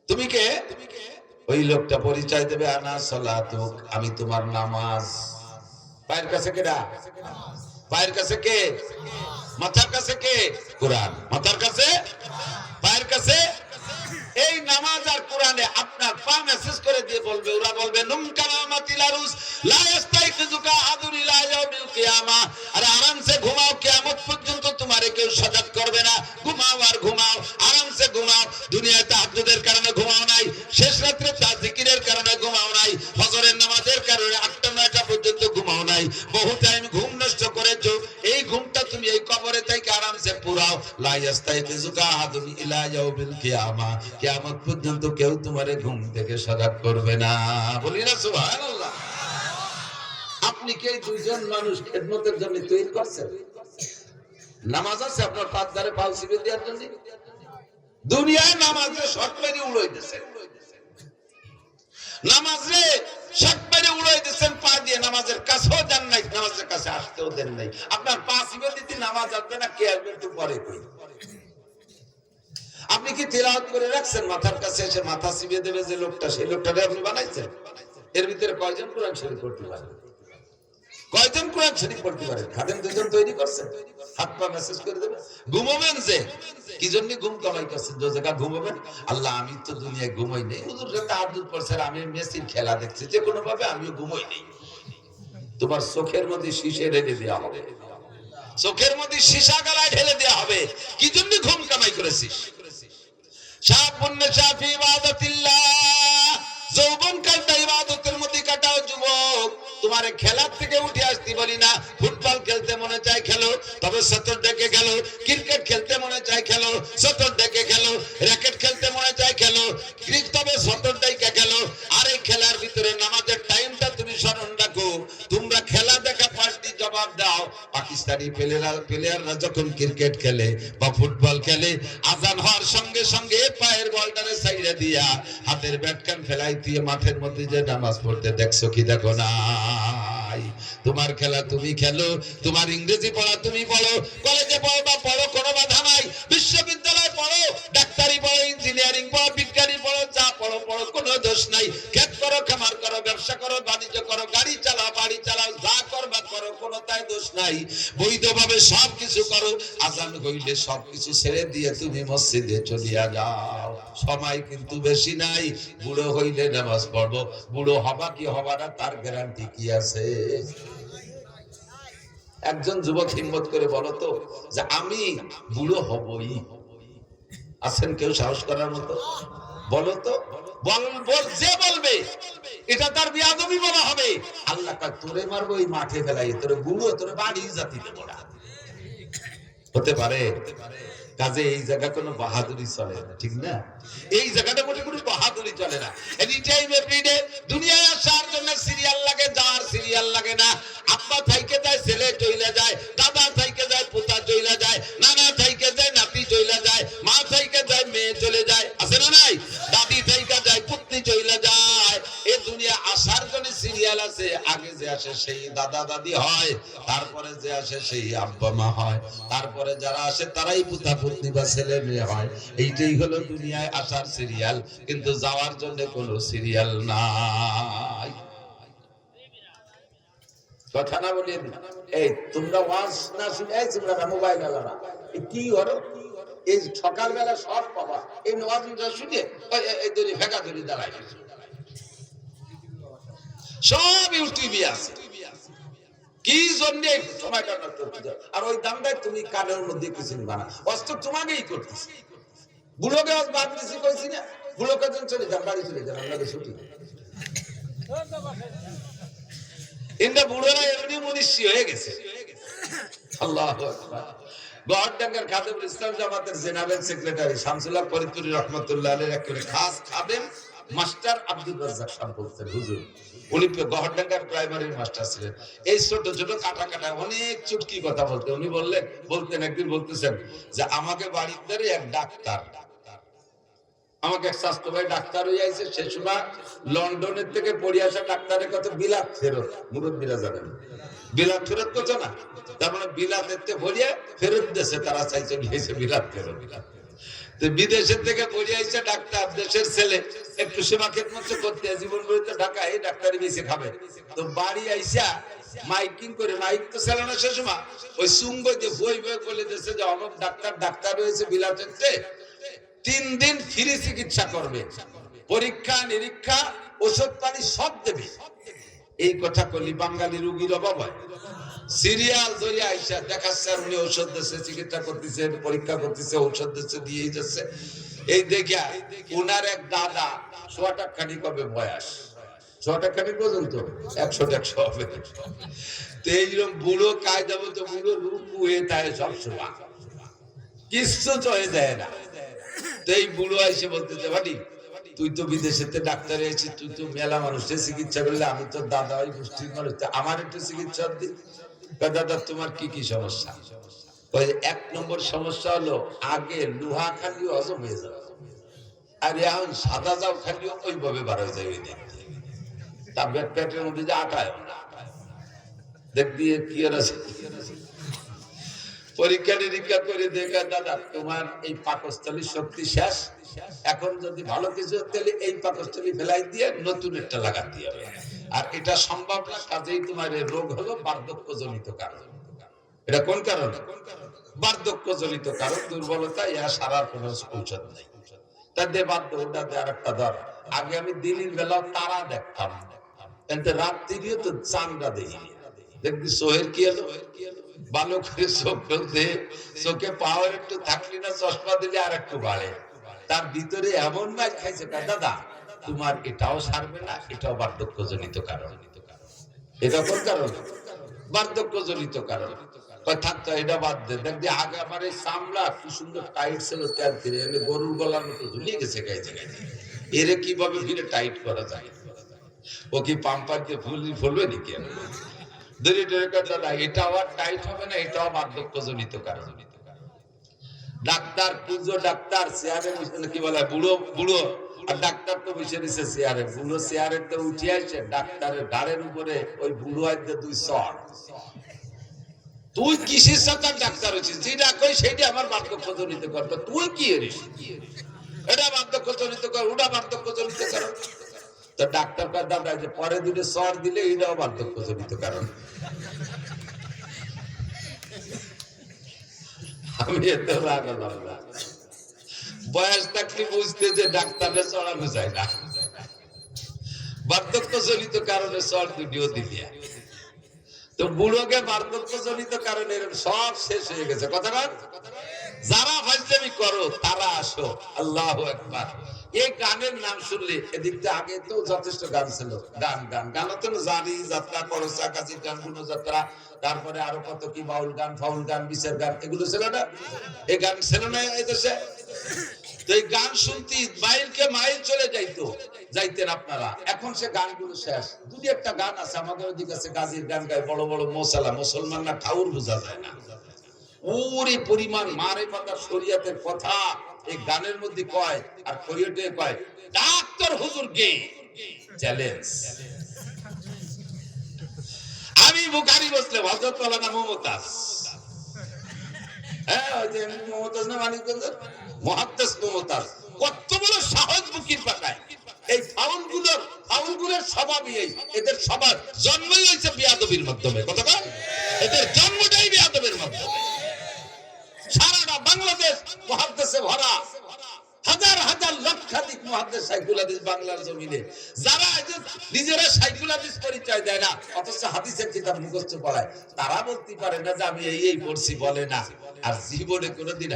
তুমি কে? ওই লোকটা পরিচয় দেবে, আনা সালাতুক, আমি তোমার নামাজ। পায়ের কাছে কেডা? পায়ের কাছে কে? মাথার কাছে কে? কোরআন। মাথার কাছে, পায়ের কাছে এই নামাজ আর কোরআনে আপনার পা মেসেজ করে দিয়ে বলবে, ওরা বলবে নুম কারামাতিল আরুস লা ইস্তাইকিজুকা আদুন ইলা ইয়াউমিল কিয়ামা। আর আরামসে ঘুমাও, কিয়ামত পর্যন্ত তোমারে কেউ সজাগ করবে না। ঘুমাও আর ঘুমাও, আরামসে ঘুমাও। দুনিয়ায় তাহাজ্জুদের কারণে ঘুমাও নাই, শেষ রাতে তাজিকিরের কারণে ঘুমাও নাই, ফজরের নামাজের কারণে 8টা-9টা পর্যন্ত ঘুমাও নাই, বহু টাইম ঘুম নষ্ট করেছো। এই ঘুমটা তুমি এই কবরে থেকে আরামসে পুরাও। লা ইস্তাইকিজুকা আদুন ইলা ইয়াউমিল কিয়ামা, কিয়ামত পর্যন্ত কেউ তোমারে ঘুম থেকে সজাগ করবে না। বলি না সুবহানাল্লাহ। আপনি কি এই দুইজন মানুষ খেদমতের জন্য তৈরি করছেন? নামাজ আছে আপনার পাঁচ ধারে পাল সিবে দেওয়ার জন্য? দুনিয়ায় নামাজে শর্ট মেরে উড়াই দিয়েছেন, নামাজে শর্ট মেরে উড়াই দিয়েছেন পা দিয়ে, নামাজের কাছেও দেন নাই, নামাজের কাছে আসতেও দেন নাই। আপনার পা সিবে দিতে নামাজ আসবে না, কে আসবে একটু পরে কই। আপনি কি তিলাওয়াত করে রাখছেন? মাথার কাছে এসে মাথা সিবিয়ে দেবে যে লোকটা, সেই লোকটাকে আপনি বানাইছেন? এর ভিতরে কয়জন কোরআন শরীফ পড়তে পারে? কয়জন কোরআন শরীফ পড়তে পারে? খাদেম দুজন তৈরি করছেন, হাত পা মেসেজ করে দেবে। ঘুমাবেন যে কি জন্য ঘুম কামাই করছেন? যে জায়গা ঘুমাবেন, আল্লাহ আমি তো দুনিয়ায় ঘুমাই নেই, হুজুর সাথে আব্দুল পড়ছেন, আমি মেসির খেলা দেখছি, যে কোনো ভাবে আমিও ঘুমাই নেই। তোমার চোখের মধ্যে শীশে ঢেলে দেওয়া হবে, চোখের মধ্যে সীসা গলায় ঢেলে দেওয়া হবে। কি জন্য ঘুম কামাই করেছিস? যৌবনকালটা ইবাদতের মধ্যে কাটাও যুবক। তোমারে খেলার থেকে উঠে আসতে বলি না। ফুটবল খেলতে মনে চায় খেলো, তবে স্যাটারডেকে খেলো। ক্রিকেট খেলতে মনে চায় খেলো, স্যাটারডেকে খেলো। র‍্যাকেট খেলতে মনে চায় খেলো, তবে স্যাটারডেকে খেলো। আর এই খেলার ভিতরে নামাজের টাইমটা তুমি স্মরণ রাখো। তোমরা খেলা দেখা পাল্টি জবাব দাও। পাকিস্তানি প্লেয়াররা যখন ক্রিকেট খেলে বা ফুটবল খেলে, আজান হওয়ার সঙ্গে সঙ্গে পায়ের বলটারে সাইডে দিয়া হাতের ব্যাটকান ফেলাই দিয়ে মাঠের মধ্যে যে নামাজ পড়তে দেখছো কি? দেখো নাই। তোমার খেলা তুমি খেলো, তোমার ইংরেজি পড়া তুমি পড়ো, কলেজে পড়ো বা পড়ো, কোনো বাধা নাই। বিশ্ববিদ্যালয়ে পড়ো, ডাক্তারি পড়ো, ইঞ্জিনিয়ারিং পড়ো, বিজ্ঞানী পড়ো, যা পড়ো পড়ো, কোনো দোষ নাই। ক্ষেত করো, খামার করো, ব্যবসা করো, বাণিজ্য করো, গাড়ি চালাও, বাড়ি চালাও, যা করবা করো, কোনো তাই দোষ নাই। বৈধভাবে সব কিছু করো। আজান হইলে সব কিছু ছেড়ে দিয়ে তুমি মসজিদে চলিয়া যাও। সময় কিন্তু বেশি নাই, বুড়ো হইলে নামাজ পড়বো। বুড়ো হবা কি হবা না তার গ্যারান্টি কি আছে? একজন যুবক হিম্মত করে বলো তো যে আমি বুড়ো হবই। আছেন কেউ সাহস করার মতো? বলো তো, যে বলবে এটা তার বিয়াদবি বলা হবে। আল্লাহ পাক তোরে মারবো এই মাঠে ফেলাই, তোরে বুড়ো, তোরে বাড়ি জাতি দেবো না। হতে পারে? কাজে এই জায়গা কোনো বাহাদুরি চলে না, ঠিক না? এই জায়গাটা মনে কোনো বাহাদুরি চলে না। এনি টাইম এভরিডে দুনিয়ায় আসার জন্য সিরিয়াল লাগে, যাওয়ার সিরিয়াল লাগে না। আব্বা থাইকে যায় ছেলে চইলা যায়, দাদা থাইকে যায় পোতা চইলা যায়, নানা থাইকে যায় নাতি চইলা যায়, মা থাইকে যায় মেয়ে চলে যায়, আছে না নাই? দাদি থাইকে যায় পুত্নী চইলা যায়। এই দুনিয়া আসার জন্য সিরিয়াল আছে। আগে যে আসে সেই দাদা দাদি হয়, তারপরে যে আসে সেই আব্বা মা হয়, তারপরে যারা আসে তারাই পুতা পুত্নী বা ছেলে মেয়ে হয়। এইটাই হলো দুনিয়ায় আসার সিরিয়াল, কিন্তু যাওয়ার জন্য কোনো সিরিয়াল নাই। কথা না বলি এই তোমরা ওয়াজ না শুনে তোমরা মোবাইল আলাদা কি করো? এই সকালবেলা সব পাবা এই ওয়াজটা শুনে এই দড়ি ফেকা দড়ি দাঁড়ায় সব ইউটিউবে আছে। কি জন্য সময়টা নষ্ট করতে? আর ওই দামটাই তুমি কানের মধ্যে কিছু বানা অস্ত্র তোমাকেই করতেছি। বুড়োকে বাদ দিছি কইছি না, বুড়োকে জন চলে যান, বাড়ি চলে যান, আপনাকে ছুটি। ইন্দা বুড়োরা এমনি মনীষী হয়ে গেছে। আল্লাহু আকবার। গহরডাঙ্গার খাদেমুল ইসলাম জামাতের জেনারেল সেক্রেটারি শামসুল্লাহ ফরিদপুরি রহমাতুল্লাহ আলাইহির একেবারে খাস খাদেম মাস্টার আব্দুল রাজ্জাক সাহেব বলতেন হুজুর, উনি গহরডাঙ্গার প্রাইমারির মাস্টার ছিলেন। এই ছোট ছোট কাটা কাটা অনেক চুটকি কথা বলতেন। উনি বলতেন একদিন বলতেছেন যে আমাকে বাড়ির ধারে এক ডাক্তার, আমাকে এক স্বাস্থ্য ভাই ডাক্তার হয়ে আইছে, সে সময় লন্ডনের থেকে পড়ে আসা ডাক্তারের কথা বিলাত ফেরত, মুরব্বীরা জানেন বিলাত ফেরত করছে না, তার মানে বিলাতের থেকে ভরিয়ে ফেরত দেশে তারা চাইছে গিয়েছে বিলাত ফেরত। বিদেশের থেকে পড়ে আইছে ডাক্তার, দেশের ছেলে, একটু সেবা খেদমত করতে জীবন গড়িতে ঢাকা, এই ডাক্তারি বেশি খাবে। তো বাড়ি আইসা মাইকিং করে, মাইক তো চালানো সে সময়, ওই সুঙ্গতে বই বই বলে দিয়েছে যে অমুক ডাক্তার ডাক্তার হয়েছে বিলাতের, 3 দিন ফ্রি চিকিৎসা করবে, পরীক্ষা নিরীক্ষা ওষুধ পানি সব দেবে। এই কথা কলি বাঙালি রুগীর অভাব হয়। সিরিয়াল ধরে আইসা দেখাচ্ছে আর উনি ঔষধ দিচ্ছে, চিকিৎসা করতেছে, পরীক্ষা করতেছে, ঔষধ দিচ্ছে, দিয়েই যাচ্ছে। এই দেখিয়া উনার এক দাদা, 100 টাকা খানিক হবে বয়স, 100 টাকা খানিক পর্যন্ত 100 হবে। তো এইরকম বুড়ো কায়দা মতো বুড়ো রূপ হয়ে থাকে সবসময়, কিচ্ছু চয়ে যায় না। তো এই বুড়ো আইসে বলতেছে ভাটি তুই তো বিদেশেতে ডাক্তারে আছিস, তুই তো মেলা মানুষের চিকিৎসা করলে, আমি তো দাদা ওই গোষ্ঠীর মানুষ, আমার একটু চিকিৎসা দি। দাদা তোমার কি কি সমস্যা? 1 নম্বর সমস্যা হলো আগে লোহা খালি হজম হয়ে যাবে, আর এখন সাদা যাও খালিও ওইভাবে বার হয়ে যাবে। তার পেটের মধ্যে যে আটায় দেখ দিয়ে কি আছে, পরীক্ষা নিরীক্ষা করে দেখা দাদা তোমার এই পাকস্থলী শক্তি শেষ, এখন যদি ভালো কিছু তাহলে এই পাকস্থলী ফেলাই দিয়ে নতুন একটা লাগাতে হবে, আর এটা সম্ভব না, কাজেই তোমার এই রোগ হলো বার্ধক্যজনিত কারণ। এটা কোন কারণ? বার্ধক্যজনিত কারণ, দুর্বলতা, ইহা সারার কোন ঔষধ নেই। তাদের বাধ্য ওটাতে আর একটা ধর। আগে আমি দিনের বেলা তারা দেখতাম, কিন্তু রাত্রিও তো চাঁদটা দেখিনি। দেখবি সোহের কি হলো, ভালো করে চোখ ফেলতে, চোখে পাওয়ার একটু থাকলি না, চশমা দিলে আর একটু বাড়ে। তার ভিতরে এমন মাইক খাইছে দাদা তোমার এটাও সারবে না, এটাও বার্ধক্যজনিত কারণ। এটা কোন কারণ? বার্ধক্যজনিত কারণ। থাকতো এটা বাদ দে, দেখবি আগে আমার এই চামড়া কি সুন্দর টাইট ছিল, তেল ফিরে এলে গরুর গলার মতো ঝুলিয়ে গেছে গাইতে গাইতে, এরে কিভাবে ফিরে টাইট করা যায়? ও কি পাম্পার দিয়ে ফুলবে নাকি? এটাও আর টাইট হবে না, এটাও বার্ধক্যজনিত কারণ। ডাক্তার পুজো ডাক্তার চেয়ারে কি বলে বুড়ো বুড়ো, আর ডাক্তার তো বসে দিচ্ছে চেয়ারে, বুড়ো চেয়ারের তো উঠে আসছে, ডাক্তারের গাড়ের উপরে ওই বুড়ো আইতে 2 চড়। তুই কিসের সাথে ডাক্তার হচ্ছিস? যেটা কই সেইটা আমার বার্ধক্যজনিত কর, তুই কি এরিস? এটা বার্ধক্যজনিত কর, ওটা বার্ধক্যজনিত কারণ। তো ডাক্তার কার দাদা যে পরে 2 চড় দিলে এটাও বার্ধক্যজনিত কারণ। আমি এত রাগ হলাম না, বয়স থাকলে বুঝতে যে ডাক্তারে চড়ানো যায় না, বার্ধক্যজনিত কারণে চড় 2টিও দিলিয়া। তো বুড়োকে বার্ধক্যজনিত কারণে সব শেষ হয়ে গেছে। কথা না, যারা ফাজলামি করো তারা আসো, আল্লাহু আকবার। এই গানের নাম শুনলে এদিকটা আগে তো যথেষ্ট গান ছিল, গান গান গান তো জারি যাত্রা, করসা কাজীর গান, গুণ যাত্রা, তারপরে আরো কত কি বাউল গান, ফাউল গান, বিচার গান, এগুলো ছিল না? এই গান ছিল না এই দেশে? তো এই গান শুনতে মাইলকে মাইল চলে যাইতেন আপনারা। এখন সে গানগুলো শেষ। 2-1টা গান আছে আমাদের ওদিকে আছে, গাজীর গান গায় বড় বড় মোসালা, মুসলমান না ঠাউর বোঝা যায় না। ওরে পরিমাণ মারিফাত আর শরীয়তের কথা এই গানের মধ্যে কয়, আর শরীয়তে কয়। ডাক্তার হুজুরকে চ্যালেঞ্জ। আমি বুখারী মুসলিম, হযরত মাওলানা মুমতাজ, হ্যাঁ ওই যে মুমতাজ না মানিকগঞ্জের মুহাদ্দিস মুমতাজ, কত বড় সাহস বুকির পাকায়। এই ফাউলগুলোর স্বভাবই এই, এদের স্বভাব জন্মই হয়েছে বিয়াদবির মাধ্যমে। কথা বল, এদের জন্মটাই বিয়াদবের মাধ্যমে। সারাটা বাংলাদেশ মুহাদ্দিসে ভরা, হাজার হাজার লক্ষাধিক মুহাদ্দিস শাইখুল হাদিস বাংলার জমিনে, যারা নিজেরা শাইখুল হাদিস পরিচয় দেয় না, অথচ হাদিসের কিতাব মুখস্থ পড়ায়। তারা বলতে পারে না যে আমি এই পড়ছি, বলে না। আর জীবনে কোনোদিন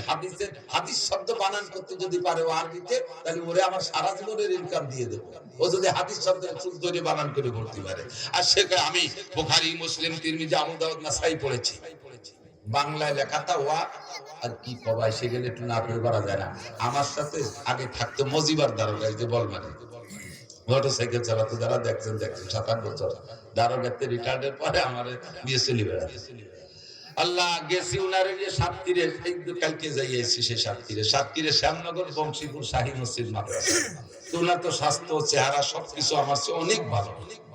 হাদিস শব্দ বানান করতে যদি পারে ও আরবিতে, তাহলে ওরে আমার সারা জীবনের ইনকাম দিয়ে দেবো। ও যদি হাদিস শব্দের চুল ধরে বানান করে পড়তে পারে। আর সে আমি বুখারী, মুসলিম, তিরমিজি, আবু দাউদ, নাসাই পড়েছি। বাংলায় লেখাটা ওয়া আর কি কবাই, সে গেলে একটু না করে করা যায় না। আমার সাথে আগে থাকতো মজিবার দারোগা, যে বল মানে মোটরসাইকেল চালাতো, যারা দেখছেন 7-8 বছর দারোগাতে রিটায়ার্ডের পরে আমার নিয়ে চলে বেড়াচ্ছে। আল্লাহ গেছি উনারে নিয়ে সাতক্ষীরে, কালকে যাইয়েছি সেই সাতক্ষীরে শ্যামনগর বংশীপুর শাহী মসজিদ মাদ্রাসা। তো উনার তো স্বাস্থ্য চেহারা সবকিছু আমার চেয়ে অনেক ভালো,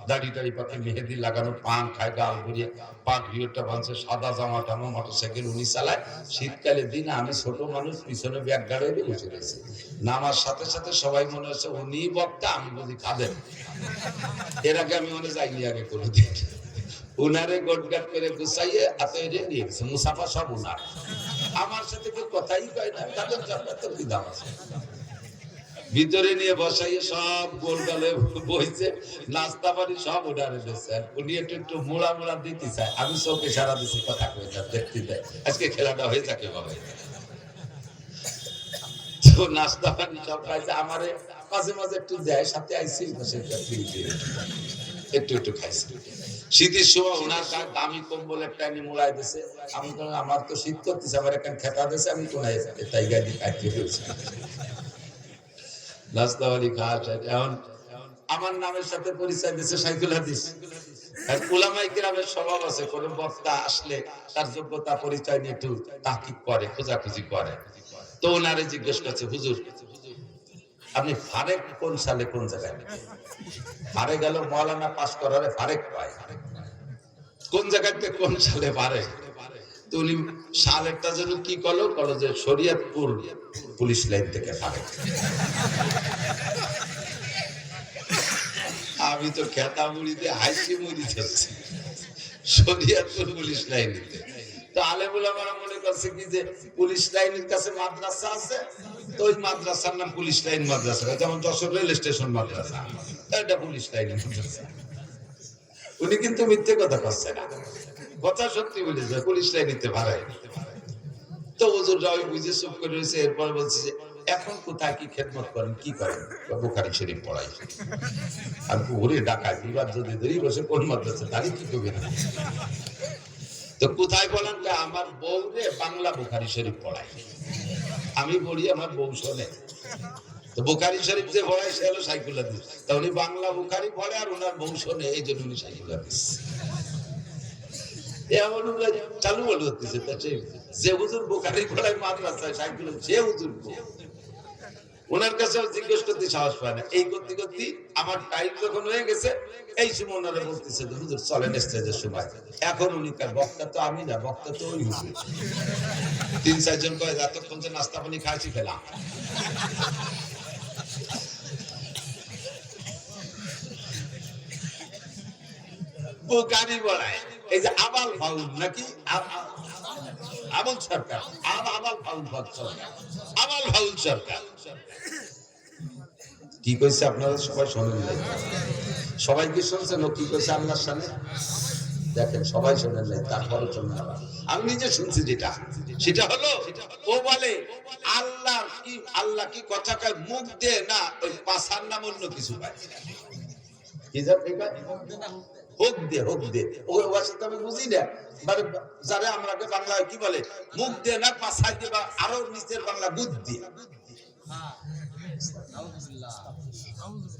দাড়ি টাড়ি পাখি মেহেদি লাগানো, পান খায়, গাল ঘুরিয়ে পাক ভিউটা বাঁধছে, সাদা জামা টামা, মোটরসাইকেল উনি চালায়। শীতকালের দিন আমি ছোট মানুষ পিছনে ব্যাগ গাড়ি বসে রয়েছি, নামার সাথে সাথে সবাই মনে হচ্ছে উনি বক্তা, আমি বুঝি খাদেন। এর আগে আমি মনে যাইনি আগে কোনো দিন। উনারে গোটগাট করে গুছাইয়ে হাতে নিয়ে গেছে, মুসাফা সব উনার, আমার সাথে কেউ কথাই কয় না, তাদের জন্য তো বিধান আছে। ভিতরে নিয়ে বসাইয়ে সব গোল গালে বইছে, নাস্তা পানি সব উনারে দিচ্ছে। উনি একটু মোড়া মোড়া দিতে চায়, আমি চোখে সারা দিচ্ছি, কথা কই না, দেখতে দেয় আজকে খেলাটা হয়ে থাকে বাবা। তো নাস্তা পানি সব খাইছে, আমারে মাঝে মাঝে একটু দেয়, সাথে আইসি একটু খাইছি। শীতের সময় ওনার দামি কম্বল একটা এনে মোড়াই দিছে, আমি আমার তো শীত করতেছে, আমার একটা খেতা দিছে, আমি কোনায় তাই গাড়ি কাটিয়ে ফেলছি। নাস্তা পানি খাওয়া যায়। এখন আমার নামের সাথে পরিচয় দিচ্ছে সাইকুল হাদিস। উলামায়ে কিরামের স্বভাব আছে, কোন বক্তা আসলে তার যোগ্যতা পরিচয় নিয়ে একটু তাহকিক করে, খোঁজাখুঁজি করে। তো ওনারে জিজ্ঞেস করছে, হুজুর আপনি ফারেক কোন সালে কোন জায়গায়? ফারে গেল মৌলানা পাস করারে ফারেক পায়, কোন জায়গাতে কোন সালে পারে? তো উনি সালেরটা যেন কি করলো, যে শরীয়তপুর পুলিশ লাইন থেকে ফারেক। আমি তো খেতা মুড়িতে হাসি মুড়ি চলছি, শরীয়তপুর পুলিশ লাইনিতে। তো আলেমুল আমার মনে করছে কি যে পুলিশ লাইনের কাছে মাদ্রাসা আছে, তো ওই মাদ্রাসার নাম পুলিশ লাইন মাদ্রাসা, যেমন যশোর রেল স্টেশন মাদ্রাসা, এটা পুলিশ লাইন মাদ্রাসা। উনি কিন্তু মিথ্যে কথা করছে না, কথা সত্যি বলেছে, পুলিশ লাইন নিতে পারে। তো হুজুররা ওই বুঝে চুপ করে রয়েছে। এরপর বলছে যে এখন কোথায় কি খেদমত করেন, কি করেন? বুখারী শরীফ পড়াই। আর ঘুরে ডাকায় বিবাদ যদি ধরি বসে কোন মাদ্রাসা দাঁড়িয়ে কি করবে না। তো কোথায় বলেন? আমার বউ রে বাংলা বুখারী শরীফ পড়াই, আমি পড়ি, আমার বউ শোনে। তো বুখারী শরীফ যে পড়ায় সে হলো সাইকুল হাদিস, তা উনি বাংলা বুখারী পড়ে আর ওনার বউ শোনে, এই জন্য উনি সাইকুল হাদিস। এমন চালু বলে হচ্ছে যে হুজুর বুখারী পড়ায় মাদ্রাসায় সাইকুল, সে হুজুর ওনার কাছে জিজ্ঞেস করতে সাহস পায় না। এই করতে করতে আমার টাইম যখন হয়ে গেছে, এই সময় ওনারা বলতেছে হুজুর চলেন স্টেজের সময়। এখন উনি বক্তা তো আমি না, বক্তা তো ওই হুজুর। 3-4 জন কয় এতক্ষণ যে নাস্তা পানি খাইছি খেলাম। বুখারী পড়ায় এই যে আবাল ফাউল নাকি আবুল সরকার, আবাল ফাউল সরকার, আবাল ফাউল সরকার কি কইছে আপনারা সবাই শোনেন নাই? সবাই কি শুনছেন ও কি কইছে আল্লাহর সামনে? দেখেন সবাই শোনেন নাই, তারপরে শুনলেন। আমি নিজে শুনছি, যেটা সেটা হলো ও বলে আল্লাহ কি কথা কয় মুখ দে না, ওই পাছার নাম অন্য কিছু পায়। কি জানি হোক দে ও ভাষা তো আমি বুঝি না, মানে যারা আমরাকে বাংলায় কি বলে মুখ দে না পাছায় দে, বা আরো নিচের বাংলা গুদ দিয়ে।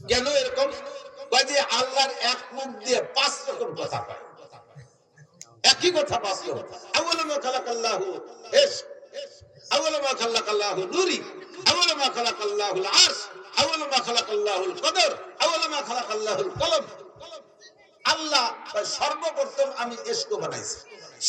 কেন এরকম? আল্লাহর এক মুখ দিয়ে 5 রকম কথা পায়, একই কথা 5 রকম। আউয়ালু মা খালাকাল্লাহু আউয়ালু মা খালাকাল্লাহু নূরি, আউয়ালু মা খালাকাল্লাহুল আরশ, আউয়ালু মা খালাকাল্লাহুল কদর, আউয়ালু মা খালাকাল্লাহুল কলম। আল্লাহ সর্বপ্রথম আমি ইশক বানাইছি,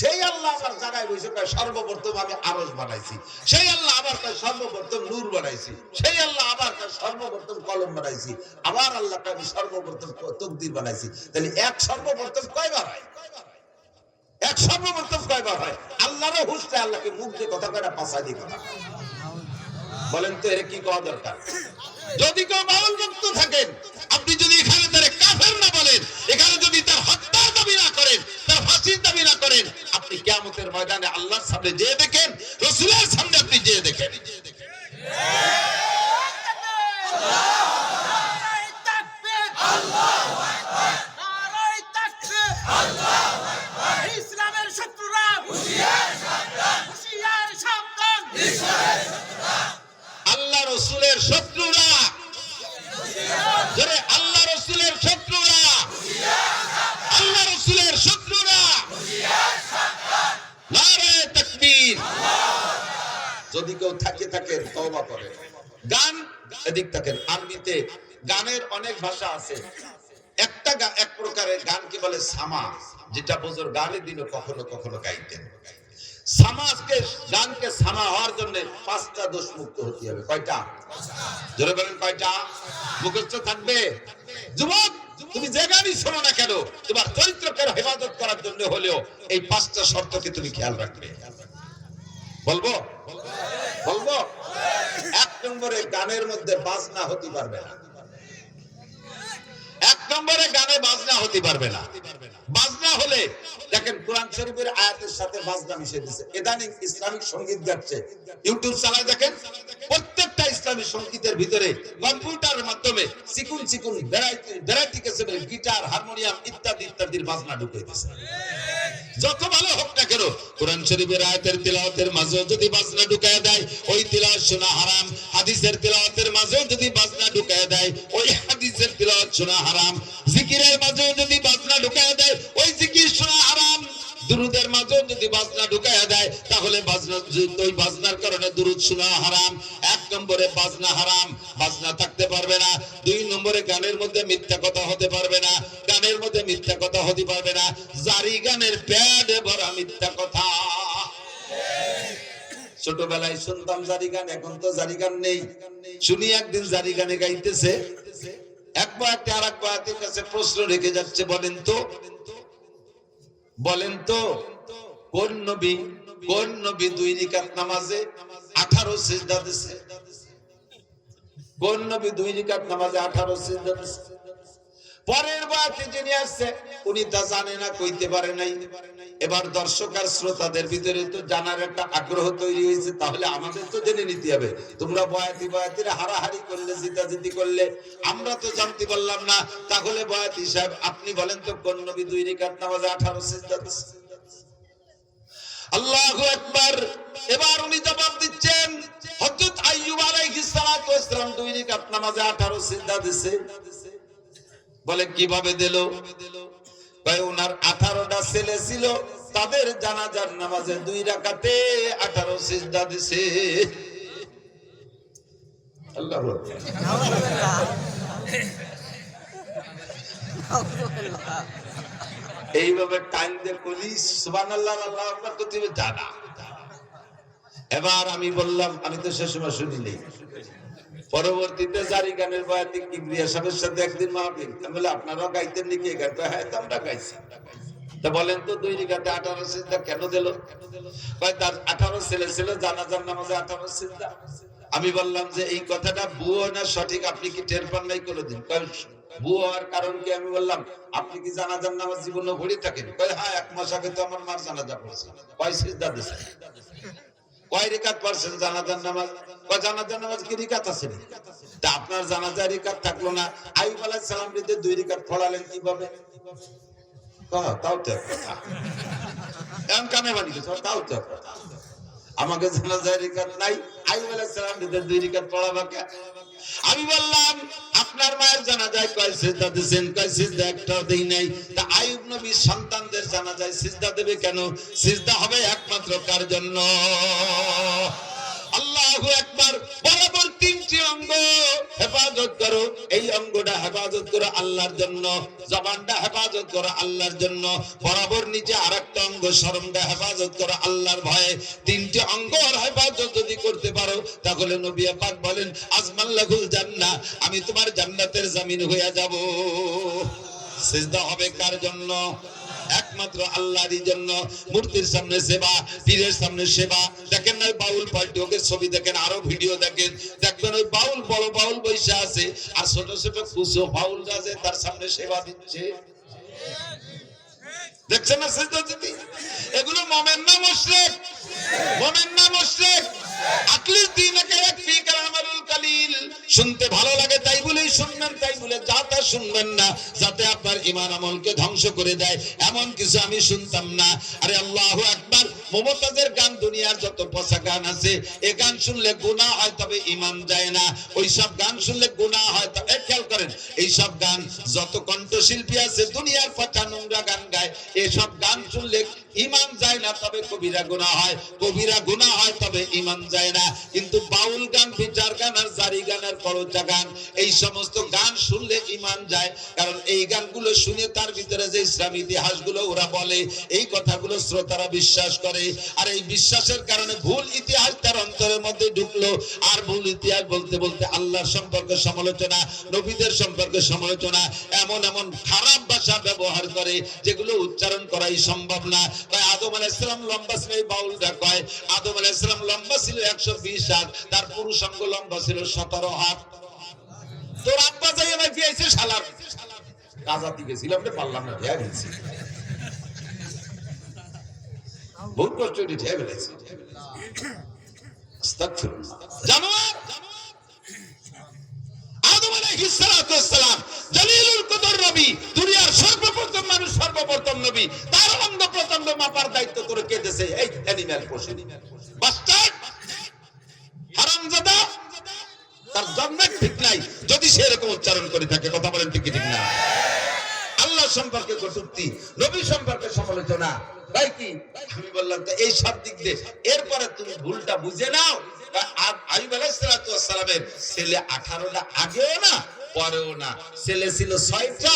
সেই আল্লাহ আমার জায়গায় বসে কয় সর্বপ্রথম আমি আরশ বানাইছি, সেই আল্লাহ আবার কয় সর্বপ্রথম নূর বানাইছি, সেই আল্লাহ আবার কয় সর্বপ্রথম কলম বানাইছি, আবার আল্লাহ কয় আমি সর্বপ্রথম তাকদীর বানাইছি। তাহলে এক সর্বপ্রথম কয়বার হয়? এক সর্বপ্রথম কয়বার হয়? আল্লাহরও হুঁশতে আল্লাহকে মুখ দিয়ে কথা কয় না, পাছা দিয়ে কথা। বলেন তো এর কি কওয়া দরকার? যদি কেউ বাউল ভক্ত থাকেন, আপনি যদি এখানে তারে কাফের না বলেন, এখানে যদি তার হত্যার দাবি না করেন, তার ফাঁসির দাবি না করেন, আপনি কিয়ামতের ময়দানে আল্লাহর সামনে যেয়ে দেখেন, রাসূলের সামনে আপনি যেয়ে দেখেন। নারায়ে তাকবীর, আল্লাহু আকবার, নারায়ে তাকবীর, আল্লাহু আকবার। ইসলামের শত্রুরা হুঁশিয়ার সাবধান, হুঁশিয়ার সাবধান, ইসলামের শত্রুরা, আল্লাহ রাসূলের শত্রুরা, যারা আল্লাহ ওদিকেও থাকে তওবা করেন। গান এদিক থাকেন। আরবিতে গানের অনেক ভাষা আছে। এক প্রকারের গানকে বলে সামা, যেটা বুজুর্গ গানের দিনও কখনো কখনো গাইতেন। গানকে সামা হওয়ার জন্য 5টা দোষ মুক্ত হতে হবে। কয়টা? জোরে বলেন কয়টা? মুখস্থ থাকবে। যুবক, তুমি যে গানই শোনো না কেন, তোমার চরিত্রকে হেফাজত করার জন্য হলেও এই 5টা শর্তকে তুমি খেয়াল রাখবে। বলবো? 1 নম্বরে গানের মধ্যে বাজনা হতে পারবে না। 1 নম্বরে গানে বাজনা হতে পারবে না। বাজনা হলে দেখেন কোরআন শরীফের আয়াতের সাথে বাজনা মিশে দিয়েছে। ইদানিং ইসলামিক সংগীত গাচ্ছে, ইউটিউব চালায় দেখেন, প্রত্যেকটা ইসলামিক সংগীতের ভিতরে কম্পিউটারের মাধ্যমে চিকুন ভ্যারাইটি কেসের গিটার, হারমোনিয়াম ইত্যাদির বাজনা ঢুকিয়ে দিয়েছে। যত ভালো হোক না কেন, কোরআন শরীফের আয়াতের তিলাওয়াতের মাঝেও যদি বাজনা ঢুকায় দেয়, ওই তিলাওয়াত শোনা হারাম। হাদিসের তিলাওয়াতের মাঝেও যদি বাজনা ঢুকায় দেয়, ওই হাদিসের তিলাওয়াত শোনা হারাম। জিকিরের মাঝেও যদি বাজনা ঢুকায় দেয়, ওই জিকির শোনা হারাম। দুরুদের মাঝেও যদি বাজনা ঢুকায় দেয়, তাহলে ওই বাজনার কারণে দুরুদ শোনা হারাম। 1 নম্বরে বাজনা হারাম, বাজনা থাকতে পারবে না। 2 নম্বরে গানের মধ্যে মিথ্যা কথা হতে পারবে না। গানের মধ্যে মিথ্যা কথা হতে পারবে না। জারি গানের প্যাডে ভরা মিথ্যা কথা। ছোটবেলায় শুনতাম জারি গান, এখন তো জারি গান নেই। শুনি একদিন জারি গানে গাইতেছে, এক বয়াতে আর এক বয়াতের কাছে প্রশ্ন রেখে যাচ্ছে, বলেন তো কোন নবী 2 রাকাত নামাজে 18 সিজদা দিয়েছে? কোন নবী 2 রাকাত নামাজে 18 সিজদা দিয়েছে? পরের বয়াতে যিনি আসছে উনি তা জানে না, কইতে পারে নাই। এবার দর্শক আর শ্রোতাদের ভিতরে তো জানার একটা আগ্রহ তৈরি হয়েছে, তাহলে আমাদের তো জেনে নিতে হবে। তোমরা বয়াতিরা হারাহারি করলে, জিতাজিতি করলে, আমরা তো জানতে পারলাম না। তাহলে বয়াতি সাহেব আপনি বলেন তো কোন নবী 2 রাকাত নামাজে 18 সিজদা দিয়েছে? আল্লাহু আকবার। এবার উনি জবাব দিচ্ছেন, হযরত আইয়ুব আলাইহিস সালাতু ওয়াস সালাম 2 রাকাত নামাজে 18 সিজদা দিয়েছে। বলে কিভাবে দিল? কয় ওনার 18টা ছেলে ছিল, তাদের জানাজার নামাজে 2 রাকাতে 18 সিজদা দিছে। আল্লাহু আকবার। এইভাবে টাইম দিয়ে কলি সুবহানাল্লাহ আল্লাহু আকবার তো তুমি জানা। এবার আমি বললাম, আমি তো সে সময় শুনিনি। পরবর্তীতে জারি গানের বয়াতি কিবরিয়া সাহেবের সাথে একদিন মাহফিল, আমি বললাম আপনারাও গাইতেন নাকি? হ্যাঁ, তো আমরা গাইছি। তা বলেন তো 2 রাকাতে 18 সিজদা কেন দিল? কয় তার 18 ছেলে ছিল, জানাজার নামাজে 18 সিজদা। আমি বললাম যে এই কথাটা ভুয়ো না সঠিক, আপনি কি টের পান নাই কোনোদিন? কয় ভুয়ো হওয়ার কারণ কি? আমি বললাম আপনি কি জানাজার নামাজ জীবনে পড়ে থাকেন? কয় হ্যাঁ, 1 মাস আগে তো আমার মার জানাজা পড়ছে। কয় সিজদা দিছে? কয় রাকাত পড়ছেন জানাজার নামাজ? কয় জানাজার নামাজ কি রাকাত আছে? তা আপনার জানাজার রাকাত থাকলো না, আইয়ুব আলাইহিস সালাম রে 2 রাকাত পড়ালেন কিভাবে? তাও তো কথা, এমন কানে বানি গেছে, তাও তো কথা। আমাকে জানাজার রাকাত নাই, আইয়ুব আলাইহিস সালাম রে 2 রাকাত পড়াবা কে? আমি বললাম আপনার মায়ের জানাজায় কয় সিজদা দিবেন? কয় সিজদা একটাও দেই নাই। তা আইয়ুব নবীর সন্তানদের জানাজায় সিজদা দেবে কেন? সিজদা হবে একমাত্র কার জন্য? আল্লাহু আকবার। বরাবর 3টি অঙ্গ হেফাজত করো। এই অঙ্গটা হেফাজত করো আল্লাহর জন্য, জবানটা হেফাজত করো আল্লাহর জন্য, বরাবর নিচে আরেকটা অঙ্গ শরমটা হেফাজত করো আল্লাহর ভয়ে। 3টি অঙ্গর হেফাজত যদি করতে পারো, তাহলে নবী পাক বলেন আজমাল্লাহুল জান্নাহ, আমি তোমার জান্নাতের জামিন হয়ে যাব। সিজদা হবে কার জন্য? একমাত্র আল্লাহরই জন্য। মূর্তির সামনে সেবা, পীরের সামনে সেবা। দেখেন না বাউল পাল্টি, ওকে ছবি দেখেন, আরো ভিডিও দেখেন, দেখবেন ওই বাউল, বড় বাউল বৈশা আছে, আর ছোট ছোট কুসো বাউল আছে, তার সামনে সেবা দিচ্ছে। দেখছেন না সিজদা দিতে? এগুলো মুমিন না মুশরিক? মুমিন না মুশরিক? আকলিস দীনকে ইয়াকফিকা আমালুল কালিল, শুনতে ভালো লাগে তাই বলেই শুনবেন, তাই বলে যা তা শুনবেন না যাতে আপনার ঈমান আমলকে ধ্বংস করে দেয়, এমন কিছু আমি শুনতাম না। আরে আল্লাহু আকবার, মুমতাজের গান, দুনিয়ার যত পচা গান আছে, এই গান শুনলে গুনাহ হয় তবে ঈমান যায় না। ওই সব গান শুনলে গুনাহ হয় তবে, খেয়াল করেন, এই সব গান যত কণ্ঠশিল্পী আছে দুনিয়ার পচা নোংরা গান গায়, এসব গান শুনলে ঈমান যায় না তবে কবিরা গুনাহ হয়, কবিরা গুনাহ হয় তবে ঈমান যায় না। কিন্তু বাউল গান, বিচার গান আর জারি গান আর পরচা গান, এই সমস্ত গান শুনলে ঈমান যায়। কারণ এই গানগুলো শুনে তার ভিতরে যে ইসলামী ইতিহাসগুলো ওরা বলে, এই কথাগুলো শ্রোতারা বিশ্বাস করে, আর এই বিশ্বাসের কারণে ভুল ইতিহাস তার অন্তরের মধ্যে ঢুকলো। আর ভুল ইতিহাস বলতে বলতে আল্লাহর সম্পর্কে সমালোচনা, নবীদের সম্পর্কে সমালোচনা, এমন এমন খারাপ ভাষা ব্যবহার করে যেগুলো উচ্চারণ করাই সম্ভব না। কয় আদম আলাইহিস সালাম লম্বা ছিল, এই বাউলটা কয় আদম আলাইহিস সালাম লম্বা ছিল 120 হাত, তার পুরুষাঙ্গ লম্বা ছিল 17 হাত। তোর আব্বা যাই আমায় দিয়েছে শালার কাজাতি গেছিলাম রে, পারলাম না, ঢেয়া গেছি, বহুত কষ্ট করে ঢেয়া গেছি। আস্তাগফিরুল্লাহ। জানোয়ার আদম আলাইহিস সালাম জলিলুল কদর নবী, দুনিয়ার সর্বপ্রথম মানুষ, সর্বপ্রথম নবী, তার অঙ্গ প্রত্যঙ্গ মাপার দায়িত্ব তোরে কে দিয়েছে? এই অ্যানিম্যাল, পশু বাস্টার্ড, হারামজাদা, তার জন্ম ঠিক নাই যদি সে এরকম উচ্চারণ করে থাকে। কথা বলেন ঠিক ঠিক না? আল্লাহ সম্পর্কে কটূক্তি, নবী সম্পর্কে সমালোচনা, ভাই কি আমি বললাম তো এই সব দিক দিয়ে। এরপরে তুমি ভুলটা বুঝে নাও, আইয়ুব আলাইহিস সালামের ছেলে 18টা, আগেও না পরেও না, ছেলে ছিল 6টা,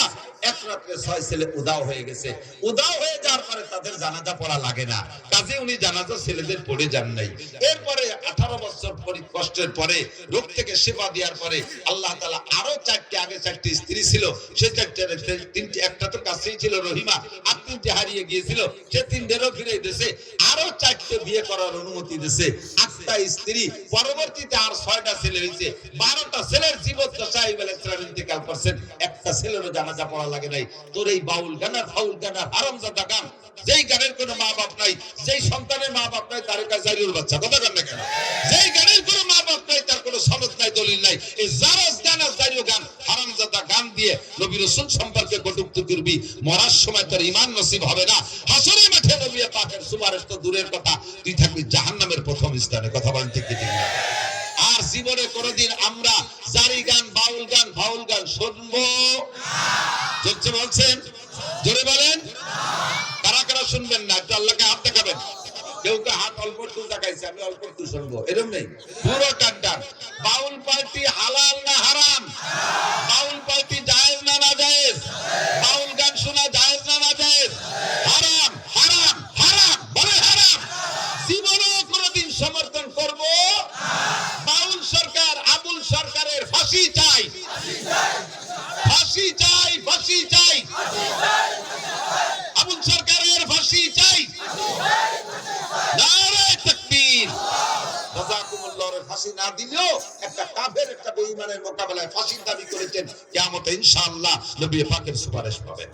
এক রাতে 6 ছেলে উদাও হয়ে গেছে। উদাও হয়ে যাওয়ার পরে তাদের জানাজা পড়া লাগে না, কাজে উনি জানাজা ছেলেদের পড়ে যান নাই। এরপরে 18 বছর কষ্টের পরে, রোগ থেকে সেবা দেওয়ার পরে আল্লাহ তাআলা আরো 4টে, আগে 4টি স্ত্রী ছিল, সেই 4টের 3টে, একটা তো কাছেই ছিল রহিমা, আর 3টে হারিয়ে গিয়েছিল, সে 3টেরও ফিরে দিয়েছে, আরো 4টে বিয়ে করার অনুমতি দিয়েছে, 8টা স্ত্রী, পরবর্তীতে আর 6টা ছেলে হয়েছে, 12টা ছেলের জীবদ্দশায় আইয়ুব আলাইহিস সালাম ইন্তেকাল করছেন, একটা ছেলেরও জানাজা পড়া লাগে নাই। তোর এই বাউল গান আর ফাউল গান আর হারামজাদা গান, যেই গানের কোনো মা বাপ নাই, যেই সন্তানের মা বাপ নাই, তার কাছে জারিউল বাচ্চা, কথা গান না কেন? যেই গানের কোনো মা বাপ নাই, তার কোনো সনদ নাই, দলিল নাই, এই জারজ গান আর জারিউ গান, হারামজাদা গান দিয়ে নবী রাসূল সম্পর্কে কটূক্তি করবি, মরার সময় তোর ঈমান নসিব হবে না। হাসরের মাঠে নবী পাকের সুপারিশ তো দূরের কথা, তুই থাকবি জাহান্নামের প্রথম স্থানে। কথা বলেন ঠিক ঠিক না? আর জীবনে কোনোদিন আমরা জারি গান, বাউল গান, ফাউল গান শুনবো না। বলছেন জোরে বলেন, কারা কারা শুনবেন না? একটু আল্লাহকে হাত দেখাবেন। কেউ কে হাত অল্প একটু দেখাইছে, আমি অল্প একটু শুনবো, এরকম নেই, পুরো টানটান। বাউল পার্টি হালাল না হারাম? বাউল পার্টি জায়েজ না নাজায়েজ? বাউল গান শোনা জায়েজ না নাজায়েজ? হারাম, হারাম, হারাম, বলে হারাম। জীবনেও কোনোদিন সমর্থন করব। বাউল সরকার, আবুল সরকারের ফাঁসি চাই, ফাঁসি চাই, ফাঁসি চাই, আবুল সরকারের ফাঁসি চাই। নারে তাকবীর। জাযাকুমুল্লাহর ফাঁসি না দিলেও একটা কাফের, একটা বেঈমানের মোকাবেলায় ফাঁসির দাবি করেছেন, কিয়ামতে ইনশাআল্লাহ নবী পাকের সুপারিশ পাবেন।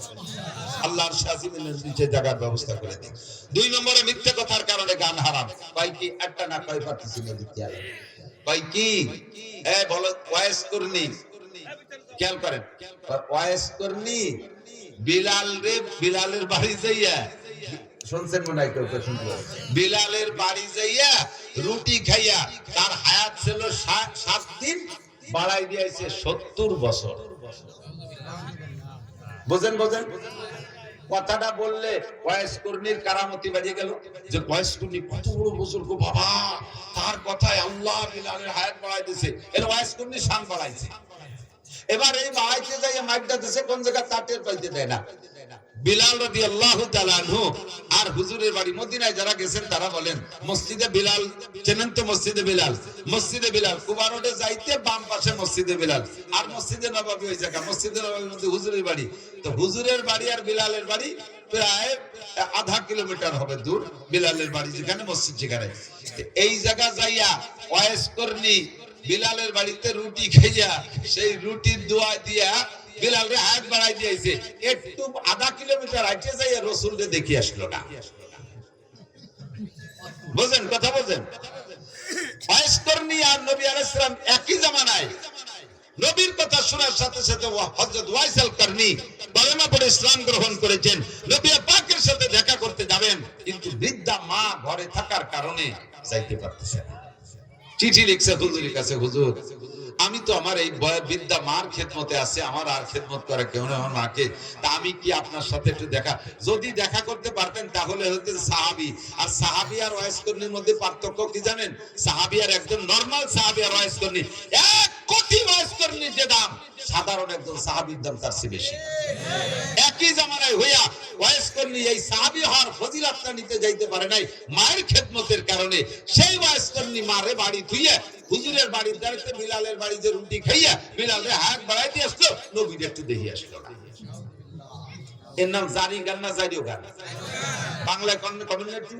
আল্লাহর শাসিমের নিচে জায়গার ব্যবস্থা করে দিন। 2 নম্বরে মিথ্যা কথার কারণে গান হারাম। ভাই কি একটা না কয় পারতেছি না দিতে হবে? ভাই কি বলো, ওয়াইস করনি, খেয়াল করেন, ওয়াইস করনি বিলাল রে, বিলালের বাড়ি যাইয়া, শুনছেন মনে হয় কেউ কেউ শুনলো, বিলালের বাড়ি যাইয়া রুটি খাইয়া তার হায়াত ছিল 7 দিন, বাড়াই দিয়েছে 70 বছর। বুঝেন বুঝেন কথাটা বললে ওয়াইস করনির কারামতি বাজে গেল, যে ওয়াইস করনি কত বড় বুজুর্গ বাবা, তার কথায় আল্লাহ বিলালের হায়াত বাড়াই দিয়েছে, এর ওয়াইস করনি শান বাড়াইছে। এবার এই বাড়াইতে যাই মাইকটা দিছে কোন জায়গা তাটের পাইতে দেয় না। বিলাল রাদিয়াল্লাহু তাআলা আনহু আর হুজুরের বাড়ি মদিনায় যারা গেছেন তারা বলেন, মসজিদে বিলাল চেনেন তো? মসজিদে বিলাল, মসজিদে বিলাল কুবা রোডে যাইতে বাম পাশে মসজিদে বিলাল, আর মসজিদে নববী ওই জায়গা, মসজিদে নববীর মধ্যে হুজুরের বাড়ি। তো হুজুরের বাড়ি আর বিলালের বাড়ি প্রায় আধা কিলোমিটার হবে দূর, বিলালের বাড়ি যেখানে, মসজিদ যেখানে। এই জায়গা যাইয়া ওয়াইস করনি বিলালের বাড়িতে রুটি খাইয়া সেই রুটির দোয়া দিয়া বিলালের হায়াত বাড়াই দিয়েছে। একটু আধা কিলোমিটার হাইটে যাইয়া রাসূলকে দেখি আসলো না। বুঝেন কথা? বুঝেন ওয়াইসকরনি আর নবী আলাইহিস সালাম একই জামানায়। নবীর কথা শোনার সাথে সাথে হযরত ওয়াইসল করনি কলেমা পড়ে ইসলাম গ্রহণ করেছেন। নবী পাকের সাথে দেখা করতে যাবেন, কিন্তু বৃদ্ধা মা ঘরে থাকার কারণে যাইতে পারতেছে না। চিঠি লিখছে হুজুরের কাছে, হুজুর আমি তো আমার এই বৃদ্ধা মার খেদমতে আছে, আমার আর খেদমত করে কেউ নেই আমার মাকে, তা আমি কি আপনার সাথে একটু যদি দেখা করতে পারতেন তাহলে হয়তো সাহাবী। আর সাহাবী আর ওয়াইসকরনির মধ্যে পার্থক্য কি জানেন? সাহাবী আর একদম নরমাল সাহাবী আর ওয়াইসকরনি 1 কোটি ওয়াইসকরনির যে দাম, সাধারণ একজন সাহাবীর দাম তার চেয়ে বেশি। একই জামানায় হইয়া ওয়াইসকরনি এই সাহাবী হওয়ার ফজিলতটা নিতে যাইতে পারে নাই মায়ের খেদমতের কারণে। সেই ওয়াইসকরনি মারে বাড়ি থুইয়া হুজুরের বাড়ির দাঁড়িয়ে বিলালের বাড়ি যে রুটি খাইয়া বিলালের হাত বাড়াইতে আসলো, নবীর একটু দেখি আসলো না। এর নাম জারি গান না জারিও গান? বাংলায় কমেন্ট একটু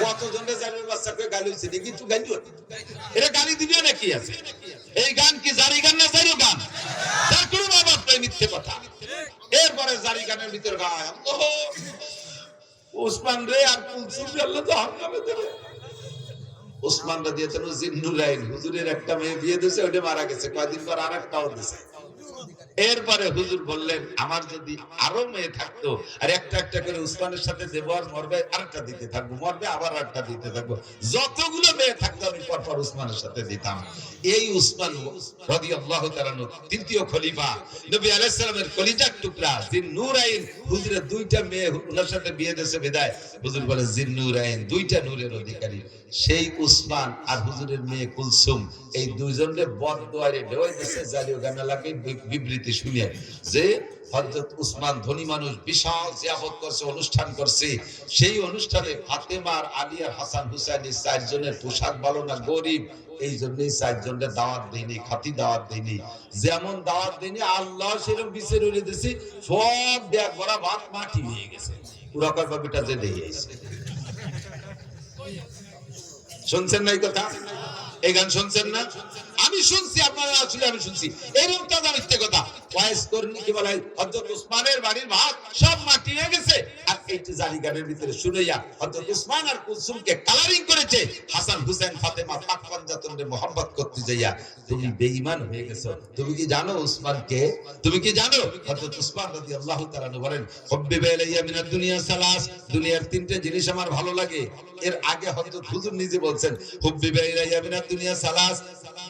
কত জনের জারির বাচ্চাকে গালি হইছে দেখি, একটু গালি এটা গালি দিবে না কি আছে? এই গান কি জারি গান না জারিও গান? তার কোনো বাবা তো মিথ্যে কথা। এরপরে জারি গানের ভিতর গায় ওসমান রে আর কুলসুম আল্লাহ তো হামনামে দেবে। ওসমান রাদিয়াল্লাহু আনহু জিন্নুরাইন হুজুরের একটা মেয়ে বিয়ে দিয়েছে, ওটা মারা গেছে, কয়েকদিন পর আরেকটাও দিয়েছে। এরপরে হুজুর বললেন আমার যদি আরো মেয়ে থাকতো আর একটা একটা করে উসমানের সাথে দেব, আর মরবে আরেকটা দিতে থাকবো, মরবে আবার আরেকটা দিতে থাকবো, যতগুলো মেয়ে থাকতো আমি পরপর উসমানের সাথে দিতাম। এই উসমান রাদিয়াল্লাহু তাআলা আনহু তৃতীয় খলিফা, নবী আলাইহিস সালামের কলিজার টুকরা জিন্নুরাইন, হুজুরের দুইটা মেয়ে ওনার সাথে বিয়ে দিয়েছে বিদায় হুজুর বলে জিন্নুরাইন দুইটা নূরের অধিকারী। সেই উসমান আর হুজুরের মেয়ে কুলসুম এই দুইজনের বদদোয়ারে ঢেউয়ে দিয়েছে জারিও গানা লাগে বিবৃতি শুনে যে হযরত উসমান ধনী মানুষ, বিশাল জিয়াফত করছে, অনুষ্ঠান করছে। সেই অনুষ্ঠানে ফাতেমা আর আলী আর হাসান হুসাইন এই চারজনের পোশাক ভালো না, গরিব, এই জন্যই চারজনের দাওয়াত দেয়নি, খাতি দাওয়াত দেয়নি। যেমন দাওয়াত দেয়নি আল্লাহ সেরকম বিচার উড়ে দিয়েছি, সব ব্যাগ ভরা ভাত মাটি হয়ে গেছে। পুরাকার বাবিটা যে দেখে আসছে, শুনছেন না এই কথা? এই গান শুনছেন না? আমি শুনছি, আপনারা আসলে আমি শুনছি এরকম তাজা মিথ্যে কথা। ওয়াইসকরনি কি বলে হযরত উসমানের বাড়ির ভাত সব মাটি হয়ে গেছে। আর এইটা জারি গানের ভিতরে শুনাইয়া হযরত উসমান আর কুলসুমকে কালারিং করেছে। হাসান হুসাইন ফাতেমা পাক পাঞ্জাতনরে মোহাম্মত করতে যাইয়া তুমি বেঈমান হয়ে গেছো। তুমি কি জানো উসমানকে? তুমি কি জানো? হযরত উসমান রাদিয়াল্লাহু তাআলা বলেন হুব্বিবা ইলাইয়া মিনাদ দুনিয়া সালাস, দুনিয়ার তিনটে জিনিস আমার ভালো লাগে। এর আগে হযরত হুজুর নিজে বলছেন হুব্বিবা ইলাইয়া মিনাদ দুনিয়া সালাস,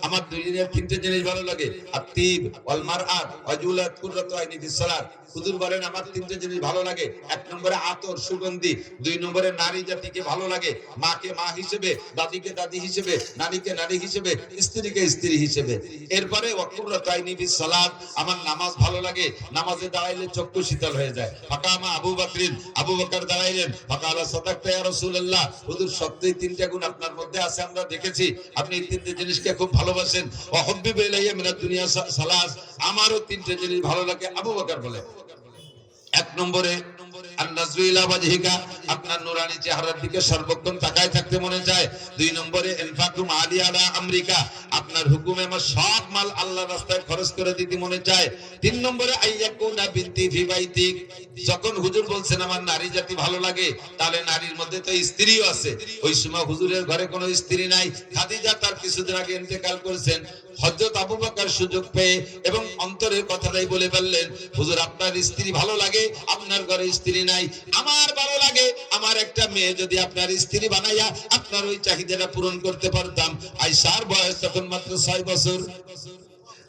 আমার দুনিয়ার তিনটে জিনিস ভালো লাগে, আতিব ওয়াল মারআত ওয়াজুলাত কুররাতু আইনি বিসসালাত। হুজুর বলেন আমার তিনটে জিনিস ভালো লাগে। এক নম্বরে আতর সুগন্ধি, দুই নম্বরে নারী জাতিকে ভালো লাগে, মাকে মা হিসেবে, দাদিকে দাদি হিসেবে, নারীকে নারী হিসেবে, স্ত্রীকে স্ত্রী হিসেবে। এরপরে ওয়াকুররাতু আইনি বিসসালাত, আমার নামাজ ভালো লাগে, নামাজে দাঁড়াইলে চক্ষু শীতল হয়ে যায়। ফাকামা আবু বকরিন, আবু বকর দাঁড়াইলেন, ফাকালা সাদাকতা ইয়া রাসূলুল্লাহ, হুজুর সত্যই তিনটা গুণ আপনার মধ্যে আছে, আমরা দেখেছি আপনি এই তিনটে জিনিসকে খুব ভালোবাসেন। ওয়া হুব্বিবা ইলাইয়া মিনাদ দুনিয়া সালাস, আমারও তিনটে জিনিস ভালো লাগে। আবু বকর বলে এক নম্বরে আন-নাজরু ইলা ওয়াজহিকা, আপনার নূরানি চেহারার দিকে সর্বক্ষণ তাকায় থাকতে মনে চায়। দুই নম্বরে ইনফাকু মালি আলা আমরিকা, আপনার হুকুমে আমার সব মাল আল্লাহর রাস্তায় খরচ করে দিতে মনে চায়। তিন নম্বরে আইয়াকুনা বিনতি ফি বাইতিক, যখন হুজুর বলছেন আমার নারী জাতি ভালো লাগে, তাহলে নারীর মধ্যে তো স্ত্রীও আছে। ওই সময় হুজুরের ঘরে কোনো স্ত্রী নাই, খাদিজা তার কিছুদিন আগে ইন্তেকাল করেছেন। হযরত আবু বকর সুযোগ পেয়ে এবং অন্তরের কথাটাই বলে বললেন হুজুর আপনার স্ত্রী ভালো লাগে, আপনার ঘরে স্ত্রী নাই, আমার ভালো লাগে আমার একটা মেয়ে যদি আপনার স্ত্রী বানাইয়া আপনার ওই চাহিদাটা পূরণ করতে পারতাম। আয়েশার বয়স তখন মাত্র 6 বছর।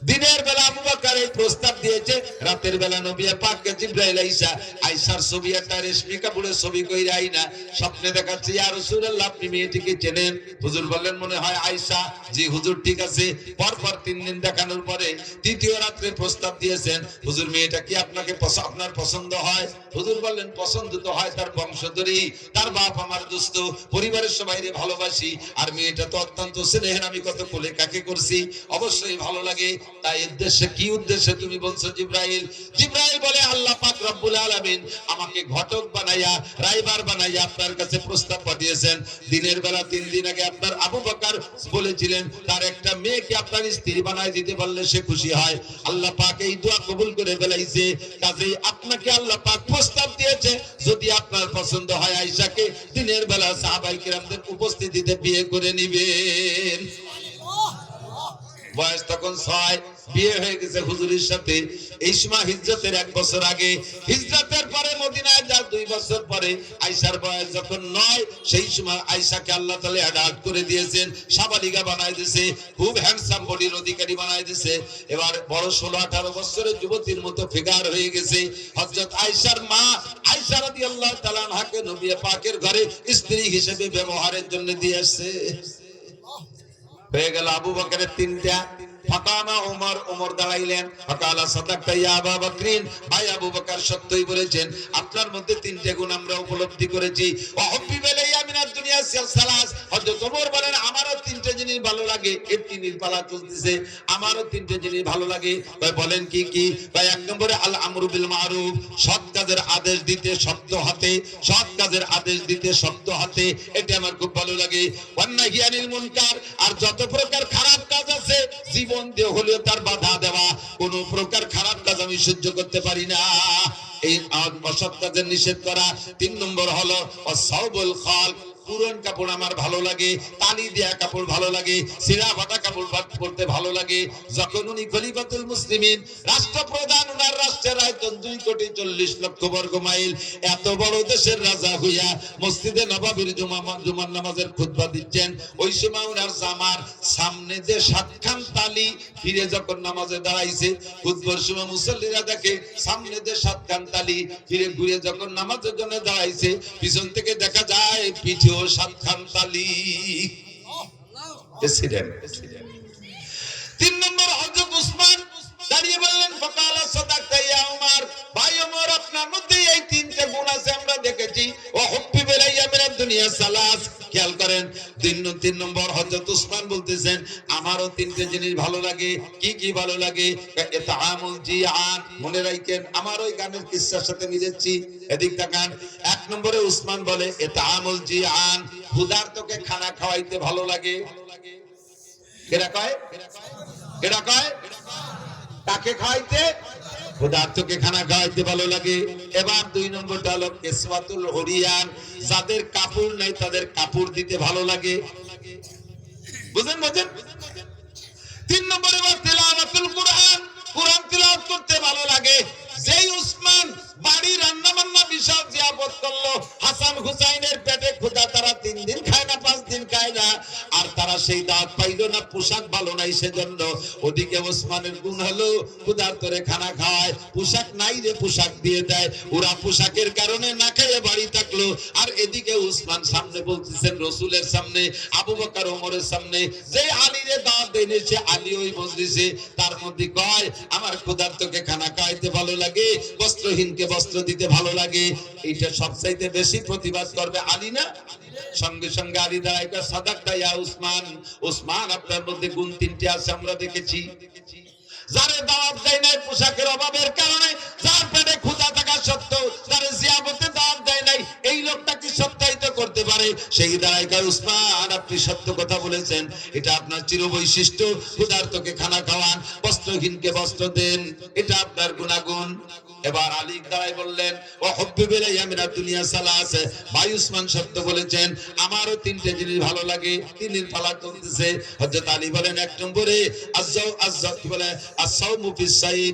দিনের বেলা আবু বকর এই প্রস্তাব দিয়েছে, রাতের বেলা নবী পাককে জিবরাইল আইসা আয়েশার ছবি একটা রেশমি কাপড়ের ছবি কইরা আইনা স্বপ্নে দেখাচ্ছে, ইয়া রাসূলুল্লাহ আপনি মেয়েটিকে চেনেন? হুজুর বললেন মনে হয় আয়েশা। জি হুজুর ঠিক আছে। পরপর 3 দিন দেখানোর পরে তৃতীয় রাতে প্রস্তাব দিয়েছেন, হুজুর মেয়েটা কি আপনাকে আপনার পছন্দ হয়? হুজুর বললেন পছন্দ তো হয় তার বংশধরী, তার বাপ আমার দোস্ত, পরিবারের সবাইরে ভালোবাসি, আর মেয়েটা তো অত্যন্ত স্নেহের, আমি কত কোলে কাকে করছি, অবশ্যই ভালো লাগে। তাই উদ্দেশ্যে কি উদ্দেশ্যে তুমি বলছো জিবরাইল? জিবরাইল বলে আল্লাহ পাক রব্বুল আলামিন আমাকে ঘটক বানাইয়া রাইবার বানাইয়া আপনার কাছে প্রস্তাব পাঠিয়েছেন। দিনের বেলা 3 দিন আগে আপনার আবু বকর বলেছিলেন তার একটা মেয়েকে আপনার স্ত্রী বানায় দিতে পারলে সে খুশি হয়। আল্লাহ পাক এই দোয়া কবুল করে ফেলাইছে, কাজেই আপনাকে আল্লাহ পাক প্রস্তাব দিয়েছে যদি আপনার পছন্দ হয় আয়েশাকে দিনের বেলা সাহাবায়ে কিরামদের উপস্থিতিতে বিয়ে করে নেবেন। বয়স তখন 6, বিয়ে হয়ে গেছে হুজুরের সাথে। এই সময় হিজরতের 1 বছর আগে, হিজরতের পরে মদিনায় যার 2 বছর পরে আয়েশার বয়স যখন 9, সেই সময় আয়েশাকে আল্লাহ তাআলা অ্যাডাপ্ট করে দিয়েছেন, সাবালিকা বানায় দিয়েছে, খুব হ্যান্ডসাম বডির অধিকারী বানায় দিয়েছে। এবার বড় 16-18 বছরের যুবতীর মতো ফিগার হয়ে গেছে। হযরত আয়েশার মা আয়েশা রাদিয়াল্লাহু তাআলা আনহাকে নবী পাকের ঘরে স্ত্রী হিসেবে ব্যবহারের জন্য দিয়ে আসছে। হয়ে গেল আবু বকরের 3টা। ফাকামা ওমর, ওমর দাঁড়াইলেন। ফাকালা সাদাকতা ইয়া আবু বকরিন, ভাই আবু বকর সত্যই বলেছেন, আপনার মধ্যে 3টে গুণ আমরা উপলব্ধি করেছি। ওয়া হুব্বিবা ইলাইয়া মিনাদ দুনিয়া সালাস। হযরত ওমর বলেন, আমারও 3টে জিনিস ভালো লাগে। এর তিনির পালা চলতেছে, আমারও 3টে জিনিস ভালো লাগে। ভাই বলেন কি কি? ভাই 1 নম্বরে আল আমরু বিল মারুফ, সৎ কাজের আদেশ দিতে শক্ত হাতে, সৎ কাজের আদেশ দিতে শক্ত হাতে, এটা আমার খুব ভালো লাগে। ওয়ান নাহি আনিল মুনকার, আর যত প্রকার খারাপ কাজ আছে জীবন দিয়ে হলেও তার বাধা দেওয়া, কোন প্রকার খারাপ কাজ আমি সহ্য করতে পারি না, এই অসৎ কাজের নিষেধ করা। 3 নম্বর হলো ওয়াসাউবুল খালক, পুরান কাপড় আমার ভালো লাগে, তালি দেয়া কাপড় ভালো লাগে, ছিঁড়া ফাটা কাপড় পরতে ভালো লাগে। যখন উনি খলিফাতুল মুসলিমিন, রাষ্ট্রপ্রধান, উনার রাষ্ট্রের আয়তন 2,40,00,000 বর্গ মাইল, এত বড় দেশের রাজা হইয়া মসজিদে নববীর জুমার নামাজের খুতবা দিচ্ছেন, ওই সময় উনার জামার সামনে যে 7 খান তালি, ফিরে যখন নামাজে দাঁড়াইছে, খুতবার সময় মুসল্লিরা দেখে সামনে যে 7 খান তালি, ফিরে ঘুরে যখন নামাজের জন্য দাঁড়াইছে, পিছন থেকে দেখা যায় পিঠে 7 খান তালি। 3 নম্বর হযরত উসমান দাঁড়িয়ে বললেন, ফাকালা সাদাকতা ইয়া উমর, ভাই ওমর আপনার মধ্যে এই 3টে গুণ আছে আমরা দেখেছি। ওয়া হুব্বিবা ইলাইয়া মিনাদ দুনিয়া সালাস, খেয়াল করেন। 3 নম্বর হযরত উসমান বলতেছেন, আমারও 3টে জিনিস ভালো লাগে। কি কি ভালো লাগে? ইতআমুল জিআন, মনে রাখেন আমার ওই গানের কিসসার সাথে মিলেছি, এদিক তাকান। 1 নম্বরে উসমান বলে ইতআমুল জিআন, ক্ষুধার্তকে খানা খাওয়াইতে ভালো লাগে। কেডা কয়? কেডা কয়? কাকে খাওয়াইতে? ক্ষুধার্তকে খানা খাওয়াইতে ভালো লাগে। এবার 2 নম্বরটা হলো কিসওয়াতুল হুরিয়ান, যাদের কাপড় নাই তাদের কাপড় দিতে ভালো লাগে। বুঝেন বুঝেন? 3 নম্বরে তিলাওয়াতুল কুরআন, কুরআন তিলাওয়াত করতে ভালো লাগে। যেই উসমান বাড়ি রান্না বান্না বিশাল জিয়াবত করলো, হাসান হুসাইনের পেটে ক্ষুধা, তারা 3 দিন খায় না, 5 দিন খায় না, আর তারা সেই দাওয়াত পাইলো না, পোশাক ভালো নাই সেজন্য। ওদিকে ওসমানের গুণ হলো ক্ষুধার তরে খানা খায়, পোশাক নাই রে পোশাক দিয়ে দেয়, ওরা পোশাকের কারণে না খেয়ে বাড়ি থাকলো। আর এদিকে উসমান সামনে বলতেছেন রসুলের সামনে, আবু বকর ওমরের সামনে, যে আলীরে দাওয়াত এনেছে আলী ওই মজলিসে, তার মধ্যে কয় আমার ক্ষুধার্তকে খানা খাইতে ভালো লাগে, বস্ত্রহীনকে বস্ত্র দিতে ভালো লাগে। এইটা সবচাইতে বেশি প্রতিবাদ করবে আলী না? সঙ্গে সঙ্গে আলী দাঁড়ায় কয় সাদাকতা ইয়া উসমান, উসমান আপনার মধ্যে গুণ 3টে আছে আমরা দেখেছি। যারে দাওয়াত দেয় নাই পোশাকের অভাবের কারণে, যার পেটে ক্ষুধা থাকা সত্ত্বেও যারে জিয়াবতে দাওয়াত দেয় নাই, এই লোকটা কি সত্যায়িত করতে পারে? সেই দাঁড়ায় কয় উসমান আপনি সত্য কথা বলেছেন, এটা আপনার চির বৈশিষ্ট্য, ক্ষুধার্তকে খানা খাওয়ান, বস্ত্রহীনকে বস্ত্র দেন, এটা আপনার গুণাগুণ। এবার আলী দাঁড়ায় বললেন ও হুব্বিবা ইলাইয়া মিনাদ দুনিয়া সালাস, ভাই উসমান সত্য বলেছেন, আমারও 3টে জিনিস ভালো লাগে। 3 পালা চলতেছে। হযরত আলী বলেন 1 নম্বরে কি বলে আস-সাওমু ফিস-সাইফ,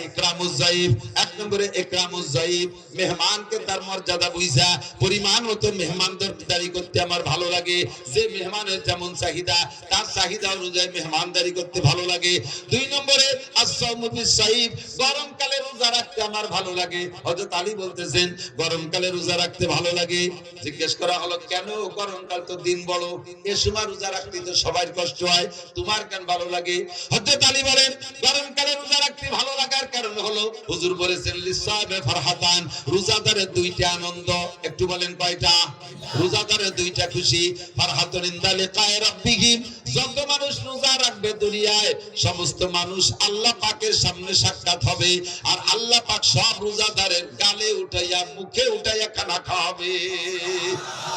ইকরামুজ যায়িফ। 1 নম্বরে ইকরামুজ যায়িফ, মেহমানকে তার মর্যাদা বুঝা পরিমাণ মতো মেহমানদারি করতে আমার ভালো লাগে। যে মেহমানের যেমন চাহিদা, তার চাহিদা অনুযায়ী মেহমানদারি করতে ভালো লাগে। 2 নম্বরে আস-সাওমু ফিস-সাইফ, গরমকালে রোজা রাখতে আমার ভালো লাগে। হযরত আলী বলতেছেন গরমকালে রোজা রাখতে ভালো লাগে। জিজ্ঞেস করা হলো কেন? গরমকাল তো দিন বড়, এ সময় রোজা রাখতে তো সবার কষ্ট হয়, তোমার কেন ভালো লাগে? হযরত আলী বলেন গরমকালে রোজা রাখতে ভালো লাগার কারণ হলো হুজুর বলেছেন লিসাবে ফারহাতান, রোজাদারের 2টা আনন্দ। একটু বলেন কয়টা? রোজাদারের 2টা খুশি। ফারহাতুন ইনদা লিকায়ে রাব্বিহিম, যত মানুষ রোজা রাখবে দুনিয়ায় সমস্ত মানুষ আল্লাহ পাকের সামনে সাক্ষাৎ হবে, আর আল্লাহ পাক সব রোজাদারের গালে উঠাইয়া মুখে উঠাইয়া খানা খাওয়াবে।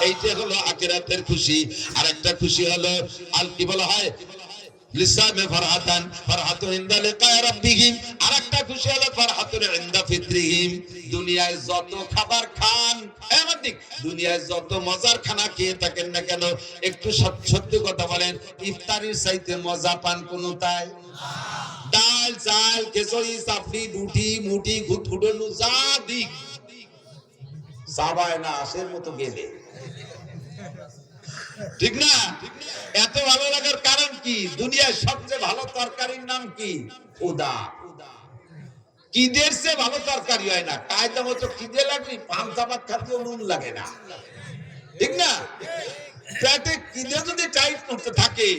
এইটা হলো আখিরাতের খুশি। আর একটা খুশি হলো কি বলা হয় লিসামে ফারহাতান ফারহাতুন ইনদা লিকা রাব্বিহিম, আরেকটা খুশি হলো ফারহাতুন ইনদা ফিতরিহিম। দুনিয়ায় যত খাবার খান, দুনিয়ায় যত মজার খানা খেয়ে থাকেন না কেন, একটু সত্যি কথা বলেন, ইফতারির চাইতে মজা পান কোনটায়? ডাল চাল খিচুড়ি চাপড়ি রুটি মুটি ঘুটঘুটানো যা দিক চাবায় না আসের মতো গেলে, ঠিক না? এত ভালো লাগার কারণ কি? দুনিয়ার সবচেয়ে ভালো তরকারির নাম কি? খোদা। কিদের চেয়ে ভালো তরকারি হয় না। কায়দা মতো খিদে লাগবে, পান্তা ভাত খাতেও নুন লাগে না, ঠিক না? পেটে খিদে যদি টাইট করতে থাকে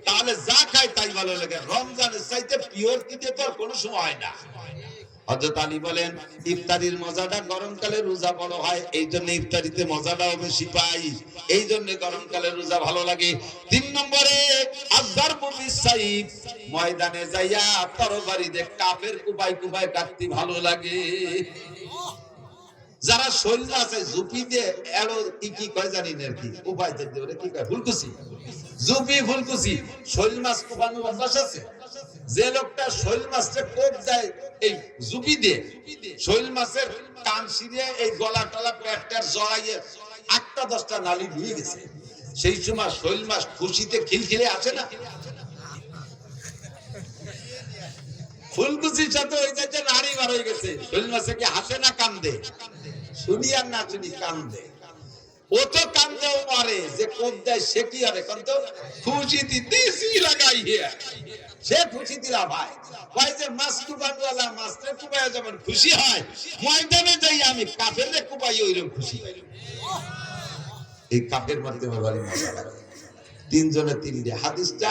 তাহলে যা খায় তাই ভালো লাগে। রমজানের চাইতে পিওর খিদে তো আর কোনো সময় হয় না। হযরত আলী বলেন, ইফতারির মজাটা গরমকালে রোজা বড় হয়, এই জন্য ইফতারিতে মজাটাও বেশি পাই, এই জন্য গরমকালে রোজা ভালো লাগে। 3 নম্বরে আযযারবু বিসাইফ, ময়দানে যাইয়া তরবারি দিয়ে কাফের কুবাই কুবাই কাটতে ভালো লাগে। যারা শৈল আছে জুপি দিয়ে এড়ো কি কয় জানি না কি কুবাই দিয়ে ওরে কি কয়, ফুলকুচি, জুপি ফুলকুচি, শৈল মাছ কুবানো অভ্যাস আছে। যে লোকটা শৈল মাছটা কোপ দেয় এই জুপি দিয়ে, শৈল মাছের কান ছিঁড়ে এই গলা টলা পেটটার জড়াইয়ে 8টা 10টা নালি ধুয়ে গেছে, সেই সময় শৈল মাছ খুশিতে খিলখিলে আসে না? ফুলকুচির সাথে ওই যে নারী বার হয়ে গেছে, শৈল মাছে কি হাসে না কান্দে? শুনি আর না শুনি কান্দে। ও তো কান্দেও মরে, যে কোপ দেয় সে কি হবে? কত খুশি দিতেছি লাগাই হিয়া, সে খুশি দিলা ভাই ভাই যে মাছ কুবানওয়ালা মাছটা কুবাইয়া যেমন খুশি হয়, ময়দানে যাই আমি কাফেরে কুবাই ওইরকম খুশি। এই কাফের মাধ্যমে বাড়ি মজা লাগে। 3 জনে 3 দিয়ে হাদিসটা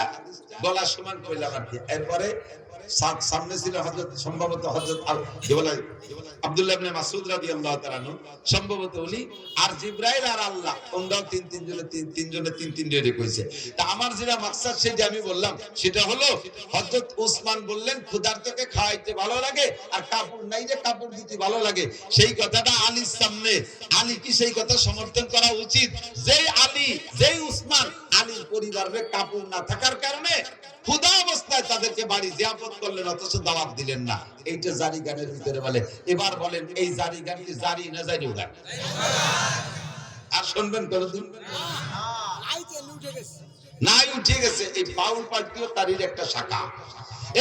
গলা সমান কইলাম আর কি। এরপরে সামনে ছিল হযরত, সম্ভবত হযরত আব্দুল্লাহ ইবনে মাসউদ রাদিয়াল্লাহু তাআলা আনহু, সম্ভবত উনি আর জিবরাইল আর আল্লাহ, ওনারাও 3 জনে 3 দিয়ে কইছে। তা আমার যেটা মাকসাদ সেটা আমি বললাম, সেটা হলো হযরত ওসমান বললেন ক্ষুধার্তকে খাওয়াইতে ভালো লাগে আর কাপড় নাই যে কাপড় দিতে ভালো লাগে। সেই কথাটা আলীর সামনে, আলী কি সেই কথা সমর্থন করা উচিত? যেই আলী, যেই ওসমান আলীর পরিবারের কাপড় না থাকার কারণে ক্ষুধা অবস্থায় তাদেরকে বাড়ি জিয়াফত করলেন, অথচ দাওয়াত দিলেন না। এইটা জারি গানের ভিতরে বলে। এবার বলেন এই জারি গান কি জারি না জারি গান? আর শুনবেন কোনদিন? নাই, উঠে গেছে। এই বাউল পার্টিও তারই একটা শাখা।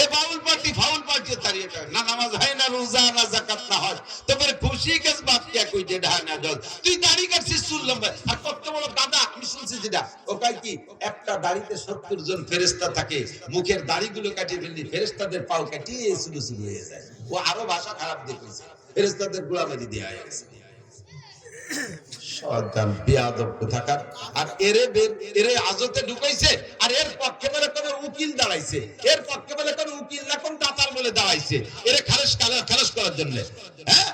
এই বাউল পার্টি ফাউল পার্টিও তারই একটা, না নামাজ হয় না, রোজা না, যাকাত না, হজ, তবে খুশি কেস বাদ কে কই যে ঢা না জল। তুই দাড়ি কাটছিস চুল লম্বা, আর কত বড় গাদা আমি শুনছি যেটা, ও কয় কি একটা দাড়িতে 70 জন ফেরেশতা থাকে, মুখের দাড়িগুলো কাটিয়ে ফেললি ফেরেশতাদের পাও কাটিয়ে চুলু চুলু হয়ে যায়। ও আরো ভাষা খারাপ দেখেছে, ফেরেশতাদের গোলামি দিয়ে হয়ে গেছে। শয়তান বিয়াদব কোথাকার। আর এরে আজতে ঢুকাইছে, আর এর পক্ষে বলে কোন উকিল দাঁড়াইছে, এর পক্ষে বলে কোন উকিল না কোন দাতার বলে দাঁড়াইছে এরে খালাস করার জন্য। হ্যাঁ,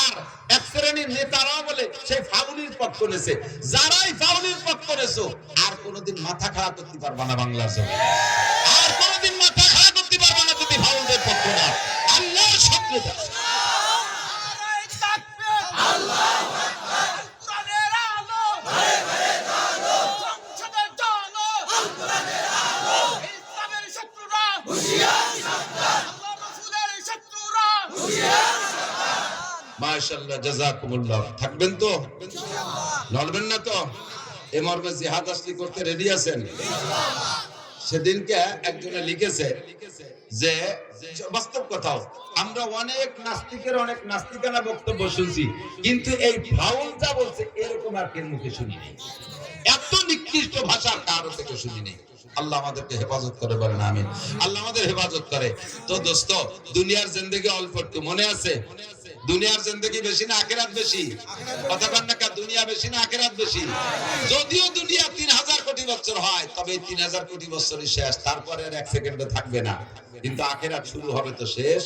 আর এক শ্রেণীর নেতারাও বলে সেই ফাউলির পক্ষ নেছে। যারাই ফাউলির পক্ষ নেছো আর কোনোদিন মাথা খাড়া করতে পারবা না বাংলার জমিনে, আর কোনোদিন মাথা খাড়া করতে পারবা না যদি ফাউলদের পক্ষ নাও। আল্লাহর শত্রুতা। মাশাআল্লাহ, জাযাকুমুল্লাহ। থাকবেন তো? নড়বেন না তো? এই মর্মে জিহাদ আসলি করতে রেডি আছেন? সেদিনকে একজনে লিখেছে যে বাস্তব কথাও, আমরা অনেক নাস্তিকের অনেক নাস্তিকানা বক্তব্য শুনছি, কিন্তু এই ফাউল যা বলছে এরকম আর কেন মুখে শুনি নেই, এত নিকৃষ্ট ভাষা কারো থেকে শুনি নেই। আল্লাহ আমাদেরকে হেফাজত করে, বলেন আমিন। আল্লাহ আমাদের হেফাজত করে। তো দোস্ত, দুনিয়ার জিন্দেগি অল্প একটু, মনে আছে? দুনিয়ার জিন্দেগি বেশি না আখিরাত বেশি? কথা বলেন না, দুনিয়া বেশি না আখিরাত বেশি? যদিও দুনিয়া 3000 কোটি বছর হয়, তবে 3000 কোটি বছরই শেষ, তারপরে আর 1 সেকেন্ডে থাকবে না। কিন্তু আখিরাত শুরু হবে তো শেষ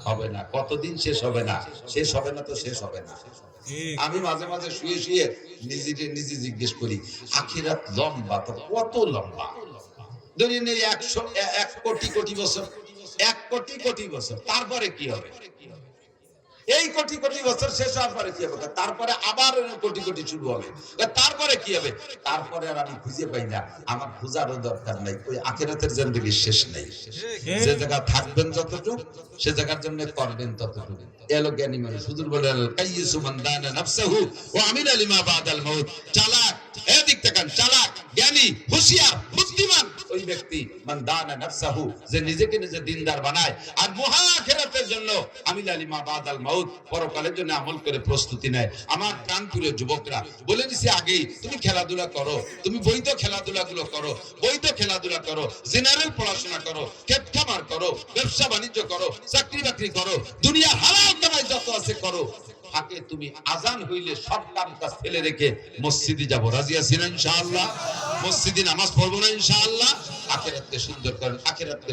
হবে না। কতদিন শেষ হবে না? শেষ হবে না তো শেষ হবে না। আমি মাঝে মাঝে শুয়ে শুয়ে নিজে জিজ্ঞেস করি, আখিরাত লম্বা তো কত লম্বা? ধরে নেই 1 কোটি কোটি বছর, 1 কোটি কোটি বছর, তারপরে কি হবে? এই কোটি কোটি বছর শেষ হওয়ার পরে কি হবে? তারপরে আবার কোটি কোটি শুরু হবে। তারপরে কি হবে? তারপরে আর আমি খুঁজে পাই না। আমার খোঁজারও দরকার নাই, ওই আখিরাতের জিন্দেগি শেষ নাই। যে জায়গা থাকবেন যতটুকু, সে জায়গার জন্য করবেন ততটুকু। এলো জ্ঞানী মানুষ। হুজুর বলেন কাইয়িসু মান দানা নাফসাহু ওয়া আমিলা লিমা বাদাল মাউত। চালাক, এদিক তাকান, চালাক, জ্ঞানী, হুঁশিয়ার, বুদ্ধিমান ওই ব্যক্তি মান দানা নাফসাহু, যে নিজেকে নিজে দিনদার বানায় আর মুআখিরাতের জন্য আমিলা লিমা বাদাল মাউত, পরকালের জন্য আমল করে প্রস্তুতি নেয়। আমার প্রাণপ্রিয় যুবকরা, বলে দিছি আগেই, তুমি খেলাধুলা করো, তুমি বৈধ খেলাধুলাগুলো করো, বৈধ খেলাধুলা করো, জেনারেল পড়াশোনা করো, খেত খামার করো, ব্যবসা বাণিজ্য করো, চাকরি বাকরি করো, দুনিয়া হালাল কামাই যত আছে করো। ফাঁকে তুমি আজান হইলে সব কাম কাজ ফেলে রেখে মসজিদে যাবো। রাজি আছি না ইনশাআল্লাহ? মসজিদে নামাজ পড়বো না ইনশাআল্লাহ? আখিরাতকে সুন্দর করেন, আখিরাতকে